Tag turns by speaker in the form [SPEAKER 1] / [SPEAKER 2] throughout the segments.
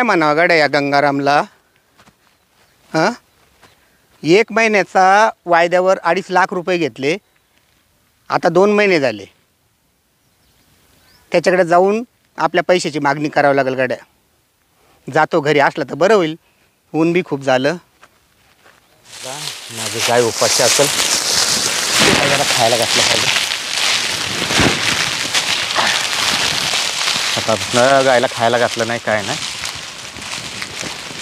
[SPEAKER 1] काय म्हणावं गड्या या गंगारामला? हां, 1 महिन्याचा वायद्यावर 2.5 लाख रुपये घेतले. आता 2 महिने झाले. त्याच्याकडे जाऊन आपल्या पैशाची मागणी करावी लागेल गड्या. जातो घरी, असलं तर बरं होईल. ऊन बी खूप झालं.
[SPEAKER 2] माझं काय उपाशी असेल जरा खायला घातलं पाहिजे. आता गायला खायला घातलं नाही काय नाही.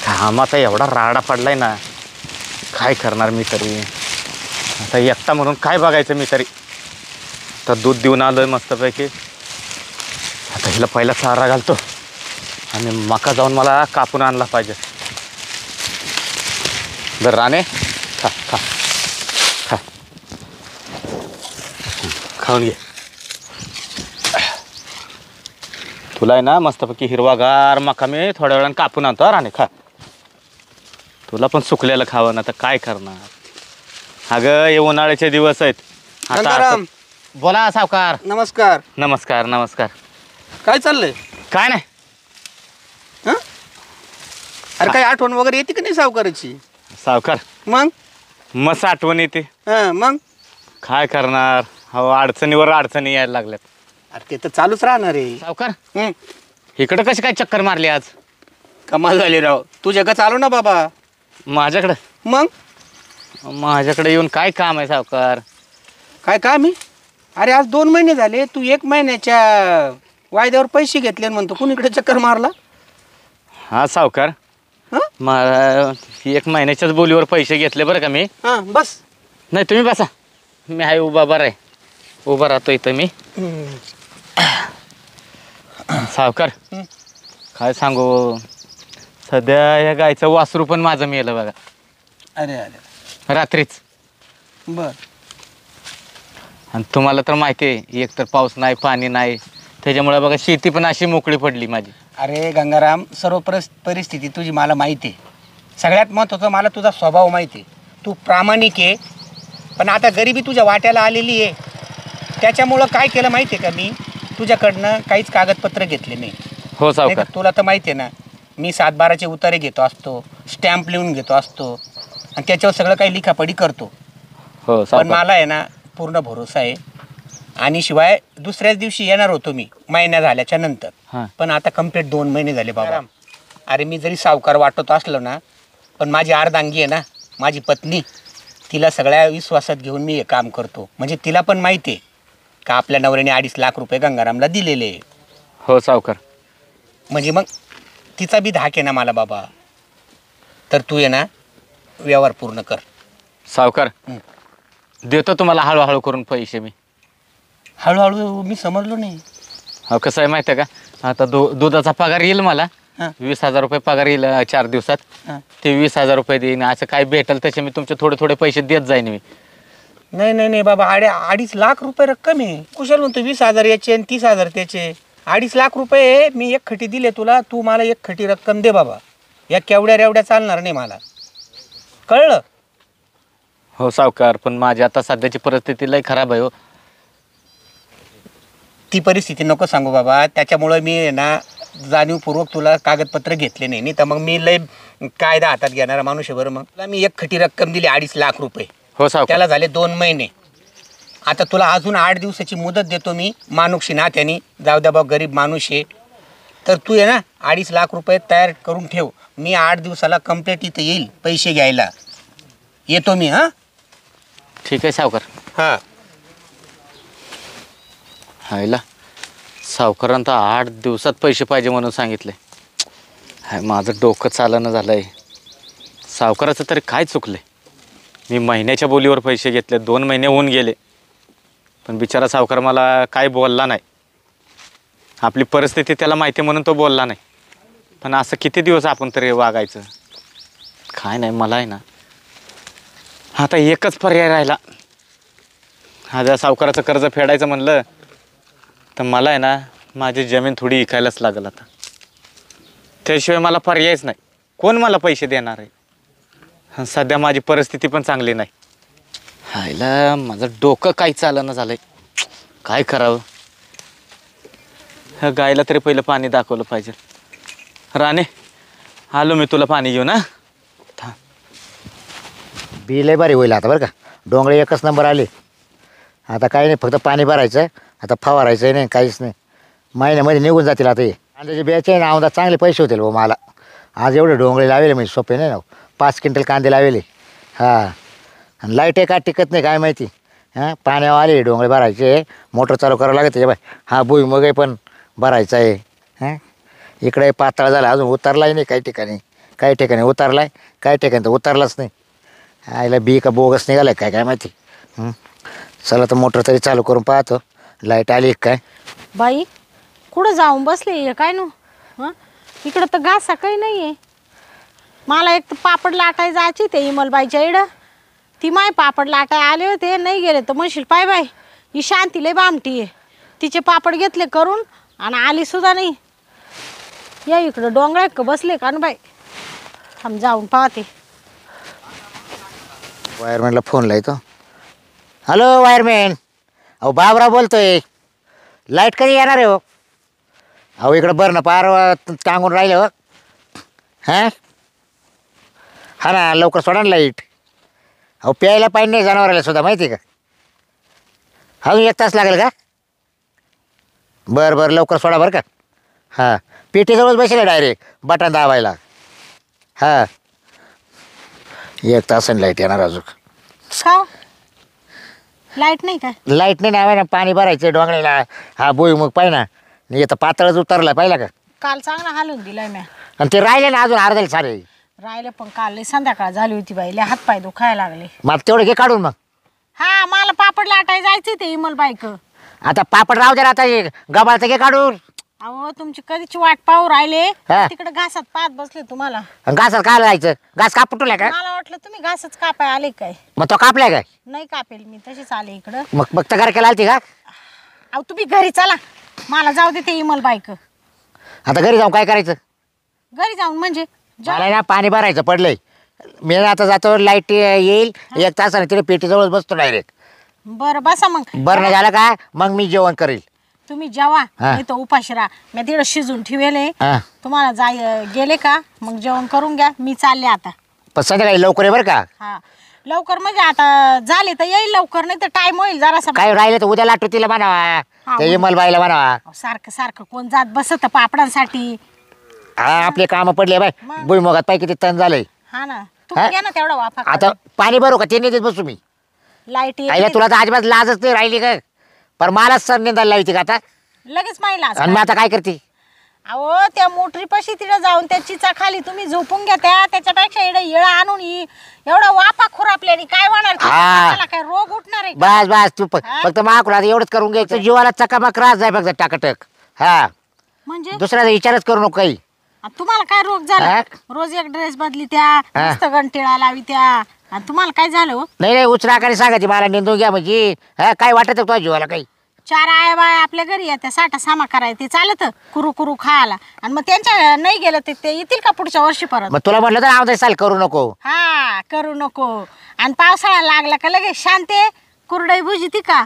[SPEAKER 2] कामाचा एवढा राडा पडलाय ना, काय करणार मी तरी. आता एकटा म्हणून काय बघायचं मी तरी. तर दूध देऊन आलोय मस्तपैकी. आता हिला पहिला चारा घालतो आणि मका जाऊन मला कापून आणला पाहिजे. बरं राणे, खा खा खा, खाऊन घे. तुला आहे ना मस्तपैकी हिरवागार मका मी थोड्या वेळानं कापून आणतो. राणे खा, तुला पण सुकलेलं खावं ना, तर काय करणार. अगं हे उन्हाळ्याचे दिवस आहेत. आता बोला सावकार.
[SPEAKER 1] नमस्कार.
[SPEAKER 2] नमस्कार नमस्कार.
[SPEAKER 1] काय चाललंय?
[SPEAKER 2] काय नाही.
[SPEAKER 1] हां, अरे काय आठवण वगैरे येते की नाही सावकाराची?
[SPEAKER 2] सावकार
[SPEAKER 1] मग
[SPEAKER 2] मस्त आठवण येते.
[SPEAKER 1] हां, मग
[SPEAKER 2] काय करणार. हो, अडचणीवर अडचणी यायला लागल्यात.
[SPEAKER 1] अरे ते तर चालूच राहणार आहे.
[SPEAKER 2] सावकार इकडं कशी काय चक्कर मारली आज?
[SPEAKER 1] कमाल झाली राव. तू जगात आलो ना बाबा.
[SPEAKER 2] माझ्याकडं?
[SPEAKER 1] मग
[SPEAKER 2] माझ्याकडे येऊन काय काम आहे सावकार?
[SPEAKER 1] काय काम आहे? अरे आज 2 महिने झाले. तू 1 महिन्याच्या वायद्यावर पैसे घेतले आणि म्हणतो कुणीकडे चक्कर मारला?
[SPEAKER 2] हा सावकार,
[SPEAKER 1] हां
[SPEAKER 2] मला 1 महिन्याच्याच बोलीवर पैसे घेतले बरं का मी.
[SPEAKER 1] हां, बस.
[SPEAKER 2] नाही तुम्ही बसा, मी आहे उभा. बरं आहे, उभा राहतो इथं मी. सावकार काय सांगू, सध्या या गायचं वासरू पण माझं मेलं बघा.
[SPEAKER 1] अरे अरे,
[SPEAKER 2] रात्रीच.
[SPEAKER 1] बर.
[SPEAKER 2] आणि तुम्हाला तर माहिती आहे, एक तर पाऊस नाही, पाणी नाही, त्याच्यामुळे बघा शेती पण अशी मोकळी पडली माझी.
[SPEAKER 1] अरे गंगाराम, सर्व परिस्थिती तुझी मला माहिती आहे. सगळ्यात महत्त्वाचं मला तुझा स्वभाव माहिती आहे. तू प्रामाणिक आहे. पण आता गरिबी तुझ्या वाट्याला आलेली आहे. त्याच्यामुळं काय केलं माहिती आहे का, मी तुझ्याकडनं काहीच कागदपत्र घेतले नाही.
[SPEAKER 2] हो सावकार.
[SPEAKER 1] तुला तर माहिती आहे ना, मी 7/12चे उतारे घेतो असतो, स्टॅम्प लिहून घेतो असतो आणि त्याच्यावर सगळं काही लिखापडी करतो.
[SPEAKER 2] हो
[SPEAKER 1] पण मला आहे ना पूर्ण भरोसा आहे. आणि शिवाय दुसऱ्याच दिवशी येणार होतो मी महिना झाल्याच्या नंतर. पण आता कंप्लीट 2 महिने झाले बाबा. अरे मी जरी सावकार वाटत असलो ना, पण माझी अर्धांगी आहे ना, माझी पत्नी, तिला सगळ्या विश्वासात घेऊन मी हे काम करतो. म्हणजे तिला पण माहिती आहे का आपल्या नवऱ्याने 2.5 लाख रुपये गंगारामला दिलेले.
[SPEAKER 2] हो सावकार.
[SPEAKER 1] म्हणजे मग तिचा बी धाक आहे ना मला बाबा. तर तू आहे ना व्यवहार पूर्ण कर.
[SPEAKER 2] सावकार देतो तुम्हाला हळूहळू करून पैसे मी.
[SPEAKER 1] हळूहळू? मी समजलो नाही.
[SPEAKER 2] हो कसं आहे माहिती आहे का, आता दुधाचा पगार येईल मला. 20,000 रुपये पगार येईल 4 दिवसात. ते 20,000 रुपये देईन. असं काय भेटेल तसे मी तुमचे थोडे थोडे पैसे देत जाईन मी.
[SPEAKER 1] नाही नाही नाही बाबा, 2.5 लाख रुपये रक्कम आहे. कुशल म्हणतो 20,000 याचे आणि 30,000 त्याचे. 2.5 लाख रुपये मी एक खटी दिले तुला. तू मला एक खटी रक्कम दे बाबा. या केवढ्या रेवड्या चालणार नाही मला, कळलं?
[SPEAKER 2] हो सावकार, पण माझी आता सध्याची परिस्थिती लई खराब आहे. हो,
[SPEAKER 1] ती परिस्थिती नको सांगू बाबा. त्याच्यामुळं मी ना जाणीवपूर्वक तुला कागदपत्र घेतले नाही. तर मग मी लय कायदा हातात घेणारा माणूस आहे. बरं, मग तुला मी एक खटी रक्कम दिली 2.5 लाख रुपये.
[SPEAKER 2] हो सावकार.
[SPEAKER 1] त्याला झाले 2 महिने. आता तुला अजून 8 दिवसाची मुदत देतो मी मानुक्षी नात्याने. जाऊ द्या बा, गरीब माणूस आहे. तर तू आहे ना 2.5 लाख रुपये तयार करून ठेव. मी 8 दिवसाला कंप्लीट इथं येईल पैसे घ्यायला. येतो मी. हां
[SPEAKER 2] ठीक आहे सावकार.
[SPEAKER 1] हां.
[SPEAKER 2] हायला सावकारांना 8 दिवसात पैसे पाहिजे म्हणून सांगितले. हाय, माझं डोकं चालणं झालं आहे. सावकाराचं तरी काय चुकले. मी महिन्याच्या बोलीवर पैसे घेतले, 2 महिने होऊन गेले, पण बिचारा सावकार मला काय बोलला नाही. आपली परिस्थिती त्याला माहिती म्हणून तो बोलला नाही. पण असं किती दिवस आपण तरी वागायचं. काय नाही, मला आहे ना आता एकच पर्याय राहिला. हा, सावकाराचं कर्ज फेडायचं म्हणलं तर मला आहे ना माझी जमीन थोडी विकायलाच लागेल आता. त्याशिवाय मला पर्यायच नाही. कोण मला पैसे देणार आहे. सध्या माझी परिस्थिती पण चांगली नाही. हायला माझं डोकं काही चालणं झालंय. काय करावं. ह्या गायला तरी पहिलं पाणी दाखवलं पाहिजे. राणे आलो मी तुला पाणी घेऊन हा.
[SPEAKER 3] बी लय भारी होईल आता बरं का. डोंगळे एकच नंबर आले. आता काही नाही, फक्त पाणी भरायचं, आता फवारायचं नाही, काहीच नाही. महिन्यामध्ये निघून जातील आता हे. कांद्याचे बियाचे आहे ना औंदा चांगले पैसे होतील भाऊ मला. आज एवढे डोंगळे लावेले म्हणजे सोपे नाही ना. 5 क्विंटल कांदे लावेले. हां, आणि लाईट आहे का टिकत नाही काय माहिती. हां, पाण्यावर आले डोंगळे भरायचे, मोटर चालू करावं लागते बाय. हा भुईमुग पण भरायचा आहे. हां, इकडे पातळ झाला, अजून उतरलाही नाही काही ठिकाणी. काही ठिकाणी उतरला आहे, काही ठिकाणी तर उतरलाच नाही. आईला बी का बोगस निघालं काय काय माहिती. चला तर मोटर तरी चालू करून पाहतो, लाईट आली काय.
[SPEAKER 4] बाई कुठं जाऊन बसले काय नु हं? इकडं तर घासा काही नाही आहे. मला एक तर पापड लाटाय जायची ते इमलबाईच्या इडं. ती माय पापड लाटाय आले होते, नाही गेले तर म्हणशील पाय बाय ही शांती लय बामटी आहे. तिचे पापड घेतले करून आणि आली सुद्धा नाही. या इकडं डोंगरात का बसले का न बाई. थांब जाऊन पाहते.
[SPEAKER 3] वायरमॅनला फोन लावतो. हॅलो वायरमॅन, अहो बाबराव बोलतोय. लाईट कधी येणार आहे हो? अहो इकडं बरं ना पार टांगून राहिले हो. हां, हा ना, लवकर सोडा ना लाईट. अहो प्यायला पाणी नाही जनावराला सुद्धा, माहिती आहे का. अजून 1 तास लागेल का? बरं बरं, लवकर सोडा बरं का. हां, पेटीजवळच बसेल डायरेक्ट बटन दाबायला. हां, 1 तासाने लाईट येणार अजून.
[SPEAKER 4] का लाईट नाही काय?
[SPEAKER 3] लाईट नाही ना, पाणी भरायचं डोंगळीला. हा भुईमुग पाहिजे ना, येतं पातळच उतरला पाहिला का.
[SPEAKER 4] काल चांगला हालून दिलाय म्या.
[SPEAKER 3] आणि ते राहिले ना अजून अर्धेले सारे.
[SPEAKER 4] राहिले पण काल लय संध्याकाळ झाली होती बाई, लय हातपाय दुखायला लागले.
[SPEAKER 3] मग तेवढं घे काढून मग.
[SPEAKER 4] हा, मला पापड लाटाय जायचे ते इमल बाईक.
[SPEAKER 3] आता पापड राहू दे ना, आता गबाळचं घे काढून.
[SPEAKER 4] अहो तुमची कधीची वाट पाहू राहिले,
[SPEAKER 3] हा.
[SPEAKER 4] तिकडे घासात पाहत बसले तुम्हाला.
[SPEAKER 3] आणि घासात काय जायचं, घास कापटूला का.
[SPEAKER 4] मला वाटलं तुम्ही घासच कापाय आले काय.
[SPEAKER 3] मग तो कापलाय काय.
[SPEAKER 4] नाही कापेल मी, तशीच आले इकडं.
[SPEAKER 3] मग फक्त घर केला आलती का.
[SPEAKER 4] अहो तुम्ही घरी चला, मला जाऊ दे ते इमल बाईक.
[SPEAKER 3] आता घरी जाऊन काय करायचं.
[SPEAKER 4] घरी जाऊन म्हणजे
[SPEAKER 3] मला ना पाणी भरायचं पडलंय. मी ना आता जातो, लाईट येईल 1 तासाने तिथे पेटीजवळच बसतो डायरेक्ट.
[SPEAKER 4] बरं बसा मग.
[SPEAKER 3] बरं नाही झालं का मग मी जेवण करेल.
[SPEAKER 4] तुम्ही जेवा,
[SPEAKER 3] हा.
[SPEAKER 4] नाही तर उपाशी राहा. मी तिकडं शिजून ठेवले.
[SPEAKER 3] हां,
[SPEAKER 4] तुम्हाला गेले का मग जेवण करून घ्या, मी चालले आता.
[SPEAKER 3] पण संध्याकाळी लवकर आहे बरं का.
[SPEAKER 4] हा, लवकर म्हणजे आता झाले तर येईल लवकर, नाही तर टाइम होईल जरासा.
[SPEAKER 3] काय राहिलं तर उद्या लाटू तिला म्हणावा,
[SPEAKER 4] हा,
[SPEAKER 3] ते इमलबाईला म्हणावा.
[SPEAKER 4] सारखं सारखं कोण जात बसत पापडांसाठी.
[SPEAKER 3] हा, आपले काम पडले बाय.
[SPEAKER 4] मग.
[SPEAKER 3] भुईमुगात पाय किती तण झालंय.
[SPEAKER 4] हा ना,
[SPEAKER 3] हा?
[SPEAKER 4] तुम्ही घ्या ना तेवढा वाफा.
[SPEAKER 3] आता पाणी भरू का ते नाही देत बसू मी.
[SPEAKER 4] लाईट
[SPEAKER 3] आईला
[SPEAKER 4] येते
[SPEAKER 3] तुला तर अजिबात लाजच नाही राहिली का. पण मलाच सण निंदायला लावते का आता.
[SPEAKER 4] लगेच माहिला.
[SPEAKER 3] आणि मग आता काय करते.
[SPEAKER 4] अहो त्या मोटरीपाशी तिथे जाऊन त्या चिचाखाली तुम्ही झोपून घ्या. त्याच्यापेक्षा एवढं येळा आणून एवढा वाफा खुरापल्याने काय होणार.
[SPEAKER 3] हा.
[SPEAKER 4] मला काय रोग उठणार आहे का?
[SPEAKER 3] बस बस तू
[SPEAKER 4] हा?
[SPEAKER 3] फक्त माकून आता एवढंच करून घ्यायचं. जीवाला चकामक राहत जाय फक्त टाकटक. हा,
[SPEAKER 4] म्हणजे
[SPEAKER 3] दुसऱ्याचा विचारच करू नको काही.
[SPEAKER 4] तुम्हाला काय रोग झाला.
[SPEAKER 3] हा?
[SPEAKER 4] रोज एक ड्रेस बदली त्या
[SPEAKER 3] हा.
[SPEAKER 4] मस्त घंटेळा लावी त्या, आणि तुम्हाला काय झालं हो?
[SPEAKER 3] नाही नाही उचराकाने सांगायची मला निंदून घ्या म्हणजे. हा, काय वाटत तुझ्या जीवाला काही.
[SPEAKER 4] 4 आया बाय आपल्या घरी येत्या, साठा सामा करायला ते चालत कुरू कुरू खायला. आणि मग त्यांच्या नाही गेलं ते येतील का पुढच्या वर्षी परत.
[SPEAKER 3] मग तुला म्हटलं तर आमदार साल करू नको.
[SPEAKER 4] हा, करू नको. आणि पावसाळा लागला का लगेच शांते कुरडई भुजिती का,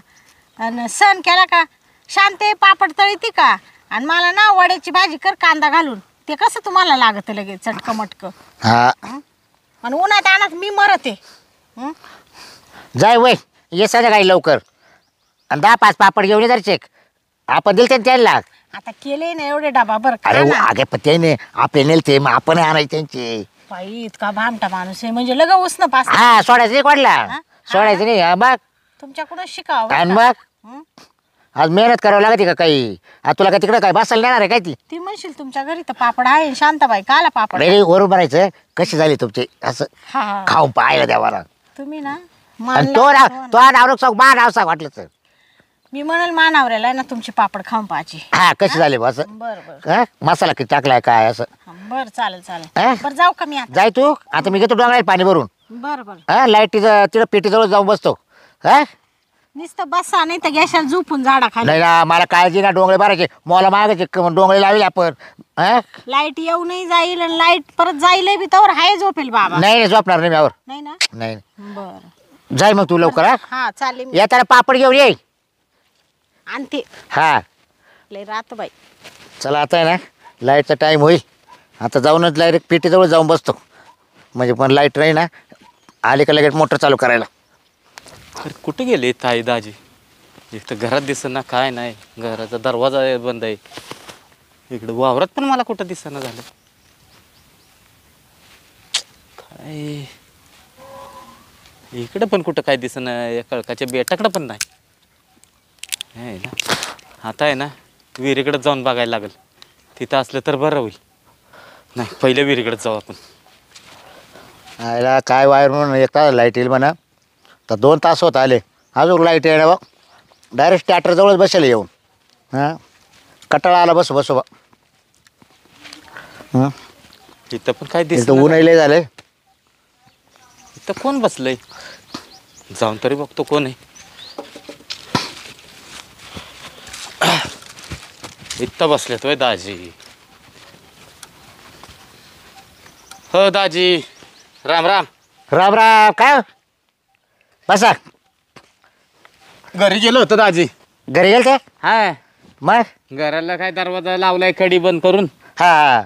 [SPEAKER 4] आणि सण केला का शांते पापड तळीती का, आणि मला ना वड्याची भाजी कर कांदा घालून. ते कसं तुम्हाला लागत लगेच चटकं मटकं.
[SPEAKER 3] हा,
[SPEAKER 4] आणि उन्हात आणत मी मरते. हं?
[SPEAKER 3] जाय वय ये संध्याकाळी लवकर. आणि 10-5 पापड घेऊन ये जर चेक. आपण दिल त्यांना.
[SPEAKER 4] आता केले ना एवढे डबा बरं
[SPEAKER 3] अरे
[SPEAKER 4] खा ना.
[SPEAKER 3] आगे पण त्याने आपले नेलते मग आपण आणायचे त्यांचे.
[SPEAKER 4] बाई इतका भामटा माणूस आहे म्हणजे लग उसनं पास.
[SPEAKER 3] हा, सोडायचं नाही कोणला.
[SPEAKER 4] हा?
[SPEAKER 3] सोडायचं नाही. हा, मग
[SPEAKER 4] तुमच्याकडून शिकावं
[SPEAKER 3] आणि
[SPEAKER 4] बरं का?
[SPEAKER 3] मग
[SPEAKER 4] हं?
[SPEAKER 3] आज मेहनत करावं लागते का काही. आज तुला काय तिकडे काय बसायला नेणार आहे काय ती.
[SPEAKER 4] ती म्हणशील तुमच्या घरी तर पापड आहे. शांताबाई काला पापड.
[SPEAKER 3] अरे वरून भरायचं कशी झाली तुमचे असं
[SPEAKER 4] हा,
[SPEAKER 3] खाऊन पाहायला द्यावा.
[SPEAKER 4] तुम्ही ना
[SPEAKER 3] आणि तो नाव तो नाव सांग मा नाव सांग वाटलं तर.
[SPEAKER 4] मी म्हणाल मानावऱ्याला आहे ना तुमची पापड खाऊन पाहायची.
[SPEAKER 3] हा, कशी झाली बा असं.
[SPEAKER 4] बर बर.
[SPEAKER 3] हा, मसाला किती टाकलाय काय असं.
[SPEAKER 4] बर चालेल चालेल.
[SPEAKER 3] हा?
[SPEAKER 4] बर जाऊ का मी आता.
[SPEAKER 3] जाय तू आता मी घेतो डोंगरात पाणी भरून.
[SPEAKER 4] बर बर.
[SPEAKER 3] हा, लाईटीचं तिथं पेटीजवळ जाऊन बसतो. हा,
[SPEAKER 4] नुसतं बसा नाही तर गॅशाला झोपून झाडा खाली.
[SPEAKER 3] नाही ना मला काळजी ना डोंगरे भरायचे मला मागायचे डोंगरे लावले आपण. हा,
[SPEAKER 4] लाईट येऊ नाही जाईल आणि लाईट परत जाईल बी तवर हाय झोपेल बाबा.
[SPEAKER 3] नाही नाही झोपणार नाही मी यावर.
[SPEAKER 4] नाही ना.
[SPEAKER 3] नाही
[SPEAKER 4] बर.
[SPEAKER 3] जाय मग तू लवकर. हा,
[SPEAKER 4] हा चालेल मी.
[SPEAKER 3] येताना पापड घेऊन ये.
[SPEAKER 4] आणते.
[SPEAKER 3] हा,
[SPEAKER 4] लय रात बाई.
[SPEAKER 3] चला आता आहे ना लाईटचा टाईम होईल. आता जाऊनच डायरेक्ट पेटीजवळ जाऊन बसतो, म्हणजे पण लाईट राही ना, आले का लगेच मोटर चालू करायला.
[SPEAKER 2] अरे कुठे गेले ताई दाजी? एक तर घरात दिसेना, काय नाही, घराचा दरवाजा बंद आहे. इकडं वावरात पण मला कुठं दिसेना झालं. काय इकडं पण कुठं काय दिसेना, या कळकाच्या बेटाकडं पण नाही. आहे ना, आता आहे ना विहिरीकडे जाऊन बघायला लागेल. तिथं असलं तर बरं होईल. नाही, पहिल्या विहिरीकडे जाऊ आपण.
[SPEAKER 3] आयला काय वायर म्हणून एक तास लाईट येईल म्हणा, तर 2 तास होत आले, अजून लाईट येणार बा. डायरेक्ट ट्रॅक्टरजवळच बसेल येऊन. हां, कटाळा आला बसू बसू बा.
[SPEAKER 2] इथं पण काय
[SPEAKER 3] इथं
[SPEAKER 2] दिसत
[SPEAKER 3] ऊनही झाले.
[SPEAKER 2] इथं कोण बसलंय? जाऊन तरी बघतो कोण आहे. इथं बसलेत होय दाजी. हो दाजी, राम राम.
[SPEAKER 3] राम राम. काय बसा.
[SPEAKER 2] घरी गेलो होतो दाजी.
[SPEAKER 3] घरी गेल ते
[SPEAKER 2] हा,
[SPEAKER 3] मग?
[SPEAKER 2] घराला काय दरवाजा लावलाय कडी बंद करून.
[SPEAKER 3] हा,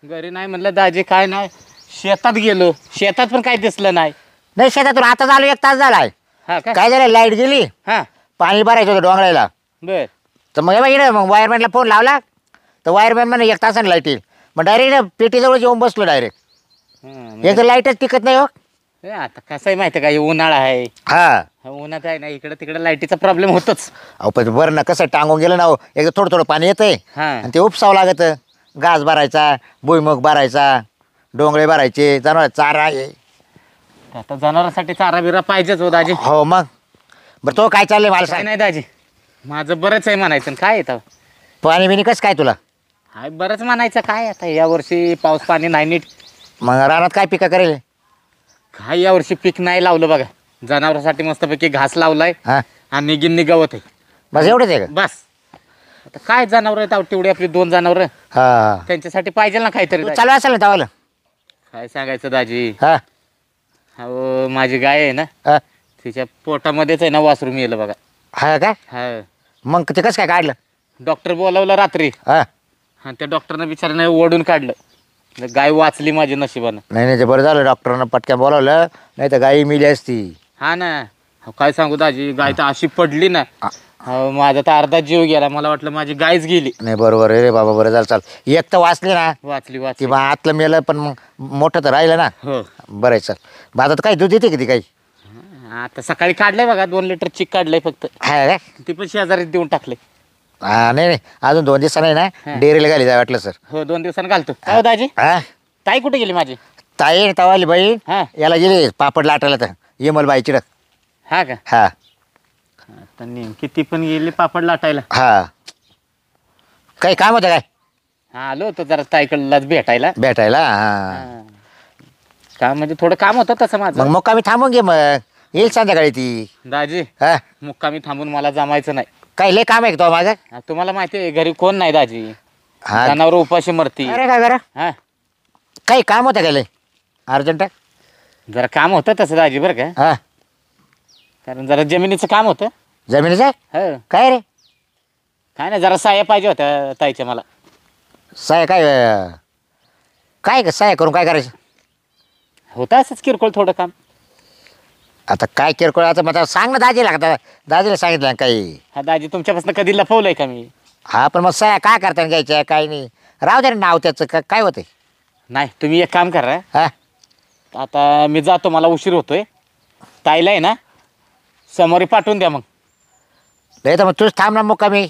[SPEAKER 2] घरी नाही म्हणलं दाजी, काय नाही. शेतात गेलो, शेतात पण काय दिसलं नाही.
[SPEAKER 3] नाही शेतातून आता झालो 1 तास झालाय.
[SPEAKER 2] हा का?
[SPEAKER 3] काय झालं, लाईट गेली,
[SPEAKER 2] हा,
[SPEAKER 3] पाणी भरायचं होतं डोंगराला.
[SPEAKER 2] बर.
[SPEAKER 3] तर मग इकडे मग वायरमॅनला फोन लावला, तर वायरमॅन म्हणे 1 तासाने लाईट येईल. मग डायरेक्ट पेटीजवळ येऊन बसलो डायरेक्ट. एक तर लाईटच टिकत नाही हो.
[SPEAKER 2] आता कसं आहे माहिती आहे का, हे उन्हाळा आहे.
[SPEAKER 3] हा,
[SPEAKER 2] उन्हात आहे ना, इकडे तिकडे लाईटीचा प्रॉब्लेम होतोच.
[SPEAKER 3] अहो पण बरं ना, कसं टांगून गेलं ना हो. एक थोडं थोडं पाणी येतंय
[SPEAKER 2] हा.
[SPEAKER 3] आणि ते उपसावं लागतं. घास भरायचा, भुईमुग भरायचा, डोंगळे भरायचे, जनावर चारा आहे.
[SPEAKER 2] आता जनावरांसाठी चारा बिरा पाहिजेच हो दाजी.
[SPEAKER 3] हो मग. बरं तो काय चाललंय मला
[SPEAKER 2] काय
[SPEAKER 3] सांग.
[SPEAKER 2] नाही दाजी, माझं बरंच आहे म्हणायचं. काय येतं
[SPEAKER 3] पाणी बिणी कसं काय तुला?
[SPEAKER 2] हाय, बरंच म्हणायचं. काय आता यावर्षी पाऊस पाणी नाही नीट.
[SPEAKER 3] मग रानात काय पिका करेल?
[SPEAKER 2] काय यावर्षी पीक नाही लावलं बघा. जनावरांसाठी मस्तपैकी घास लावलाय
[SPEAKER 3] हा,
[SPEAKER 2] आणि गिन्नी गवत आहे.
[SPEAKER 3] बस एवढंच आहे का?
[SPEAKER 2] बस. आता काय जनावर आहेत तेवढी आपली 2 जनावर,
[SPEAKER 3] हा,
[SPEAKER 2] त्यांच्यासाठी पाहिजे ना काहीतरी.
[SPEAKER 3] चालू असेल ना तवाला.
[SPEAKER 2] काय सांगायचं दाजी,
[SPEAKER 3] हा,
[SPEAKER 2] हो माझी गाय आहे ना,
[SPEAKER 3] हा,
[SPEAKER 2] तिच्या पोटामध्येच आहे ना वासरू मेलं बघा.
[SPEAKER 3] हा काय?
[SPEAKER 2] हा,
[SPEAKER 3] मग ते कसं काय काढलं?
[SPEAKER 2] डॉक्टर बोलावलं रात्री,
[SPEAKER 3] हा,
[SPEAKER 2] आणि त्या डॉक्टरनं बिचाराने ओढून काढलं. गाय वाचली माझी नशिबानं.
[SPEAKER 3] नाही नाही, ते बरं झालं डॉक्टरांना पटक्या बोलावलं, नाही तर गाई मिली असती.
[SPEAKER 2] हा ना, हो काय सांगू दाजी, गाय तर अशी पडली ना, हो माझा तर अर्धा जीव गेला. मला वाटलं माझी गायच गेली.
[SPEAKER 3] नाही बरोबर आहे रे बाबा, बरं झालं. चाल एक तर वाचली ना,
[SPEAKER 2] वाचली
[SPEAKER 3] ती
[SPEAKER 2] वाचली.
[SPEAKER 3] बा आतलं मेलं पण मग मोठं तर राहिलं ना.
[SPEAKER 2] हो,
[SPEAKER 3] बरं आहे. चल मग आता काय दूध देते किती काही?
[SPEAKER 2] आता सकाळी काढलंय बघा, 2 लिटर चिक काढलंय फक्त.
[SPEAKER 3] हा काय?
[SPEAKER 2] ती पण शेजारीत देऊन टाकले.
[SPEAKER 3] हा, नाही नाही, अजून 2 दिवसांनी ना
[SPEAKER 2] हा.
[SPEAKER 3] डेअरीला घाली जाय वाटलं सर.
[SPEAKER 2] हो, 2 दिवसांनी घालतो. काय हो दाजी,
[SPEAKER 3] हा,
[SPEAKER 2] ताई कुठे गेली माझी?
[SPEAKER 3] ताई तवाली बाई
[SPEAKER 2] हा.
[SPEAKER 3] याला गेली पापड लाटायला, तर येमल बाई चिडक.
[SPEAKER 2] हा का?
[SPEAKER 3] हा
[SPEAKER 2] आता नेमकी ती पण गेली पापड लाटायला.
[SPEAKER 3] हा, काही काम होतं काय
[SPEAKER 2] हा, आलो होतो जरा ताईकडलाच भेटायला.
[SPEAKER 3] भेटायला? हा,
[SPEAKER 2] हा. काम म्हणजे थोडं काम होतं तसं
[SPEAKER 3] मग
[SPEAKER 2] माझं.
[SPEAKER 3] मग आम्ही थांबून घे, मग येईल संध्याकाळी ती.
[SPEAKER 2] दाजी,
[SPEAKER 3] हा,
[SPEAKER 2] मुक्कामी थांबून मला जमायचं नाही.
[SPEAKER 3] काही लय काम आहे का तो माझं?
[SPEAKER 2] हा, तुम्हाला माहिती आहे घरी कोण नाही दाजी,
[SPEAKER 3] हा,
[SPEAKER 2] जनावर उपाशी मरती.
[SPEAKER 3] अरे काय करा,
[SPEAKER 2] हा,
[SPEAKER 3] काही काम होतं काय लय अर्जंट?
[SPEAKER 2] जरा काम होतं तसं दाजी बरं का,
[SPEAKER 3] हा,
[SPEAKER 2] कारण जरा जमिनीचं काम होतं.
[SPEAKER 3] जमिनीचं
[SPEAKER 2] हो,
[SPEAKER 3] काय रे?
[SPEAKER 2] काय नाही, जरा साया पाहिजे होत्या ताईच्या मला.
[SPEAKER 3] साय काय? काय साय करून काय करायचं?
[SPEAKER 2] होतं असंच किरकोळ थोडं काम.
[SPEAKER 3] आता काय किरकोळ, आता मग आता सांग ना दाजीला. आता दाजीला सांगितलं ना काही.
[SPEAKER 2] हा दाजी, तुमच्यापासून कधी लपवलंय का मी?
[SPEAKER 3] हा, पण मग साया काय करताना घ्यायच्या काय नाही, राहू दे ना नाव त्याचं. काय होते?
[SPEAKER 2] नाही, तुम्ही एक काम करा,
[SPEAKER 3] हा,
[SPEAKER 2] आता मी जातो, मला उशीर होतोय. ताईला आहे ना समोर पाठवून द्या. मग
[SPEAKER 3] नाही तर मग तूच थांब ना मुक्कामी.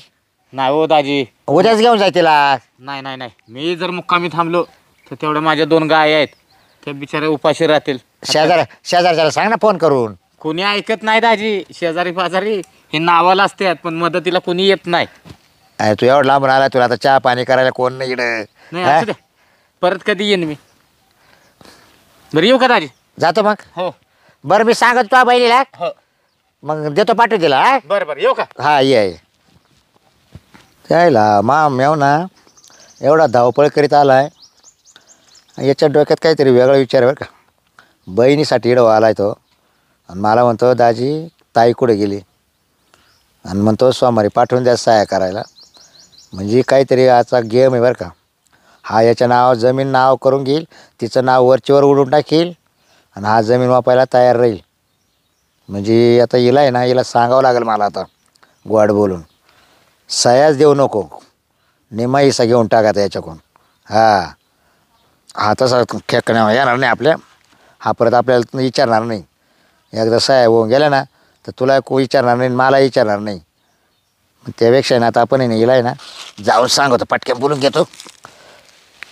[SPEAKER 2] नाही हो दाजी,
[SPEAKER 3] उद्याच घेऊन जाय तिला.
[SPEAKER 2] नाही नाही नाही, मी जर मुक्कामी थांबलो तर तेवढ्या माझ्या 2 गाय आहेत, त्या बिचाऱ्या उपाशी राहतील.
[SPEAKER 3] शेजारच्याला सांग ना फोन करून.
[SPEAKER 2] कोणी ऐकत नाही दाजी, शेजारी पाजारी हे नावाला असतात, पण मदतीला कोणी येत नाही.
[SPEAKER 3] अरे तू एवढं लांब राहिला, तुला आता चहा पाणी करायला कोण नाही इकडं.
[SPEAKER 2] नाही
[SPEAKER 3] हा?
[SPEAKER 2] असू द्या, परत कधी येईन मी. बरं येऊ का दाजी?
[SPEAKER 3] जातो मग.
[SPEAKER 2] हो
[SPEAKER 3] बरं मी सांगत तुझ्या बहिणीला,
[SPEAKER 2] हो,
[SPEAKER 3] मग देतो पाठवून तिला. हा,
[SPEAKER 2] बरं बरं येऊ का?
[SPEAKER 3] हा ये. त्याला मेव ना एवढा धावपळ करीत आलाय, याच्या डोक्यात काहीतरी वेगळा विचार आहे बरं का. बहिणीसाठी इडव आलाय तो, आणि मला म्हणतो दाजी ताई कुठे गेली, आणि म्हणतो सोमवारी पाठवून द्या सहाय्य करायला. म्हणजे काहीतरी आजचा गेम आहे बरं का. हा याच्या नाव जमीन नाव करून घेईल, तिचं नाव वरचीवर उडून टाकील आणि हा जमीन वापायला तयार राहील. म्हणजे आता हिला आहे ना, हिला सांगावं लागेल मला आता गोड बोलून, सह्याच देऊ नको, निम्मा हिस्सा घेऊन टाकायचा याच्याकडून. हा तसा खेकण्या येणार नाही आपल्या, हा परत आपल्याला विचारणार नाही. एकदा सह्या होऊन गेल्या ना तर तुला विचारणार नाही, मला विचारणार नाही. त्यापेक्षा ना आता आपण आहे ना हिला आहे ना जाऊन सांगतो, पटक्यान बोलून घेतो.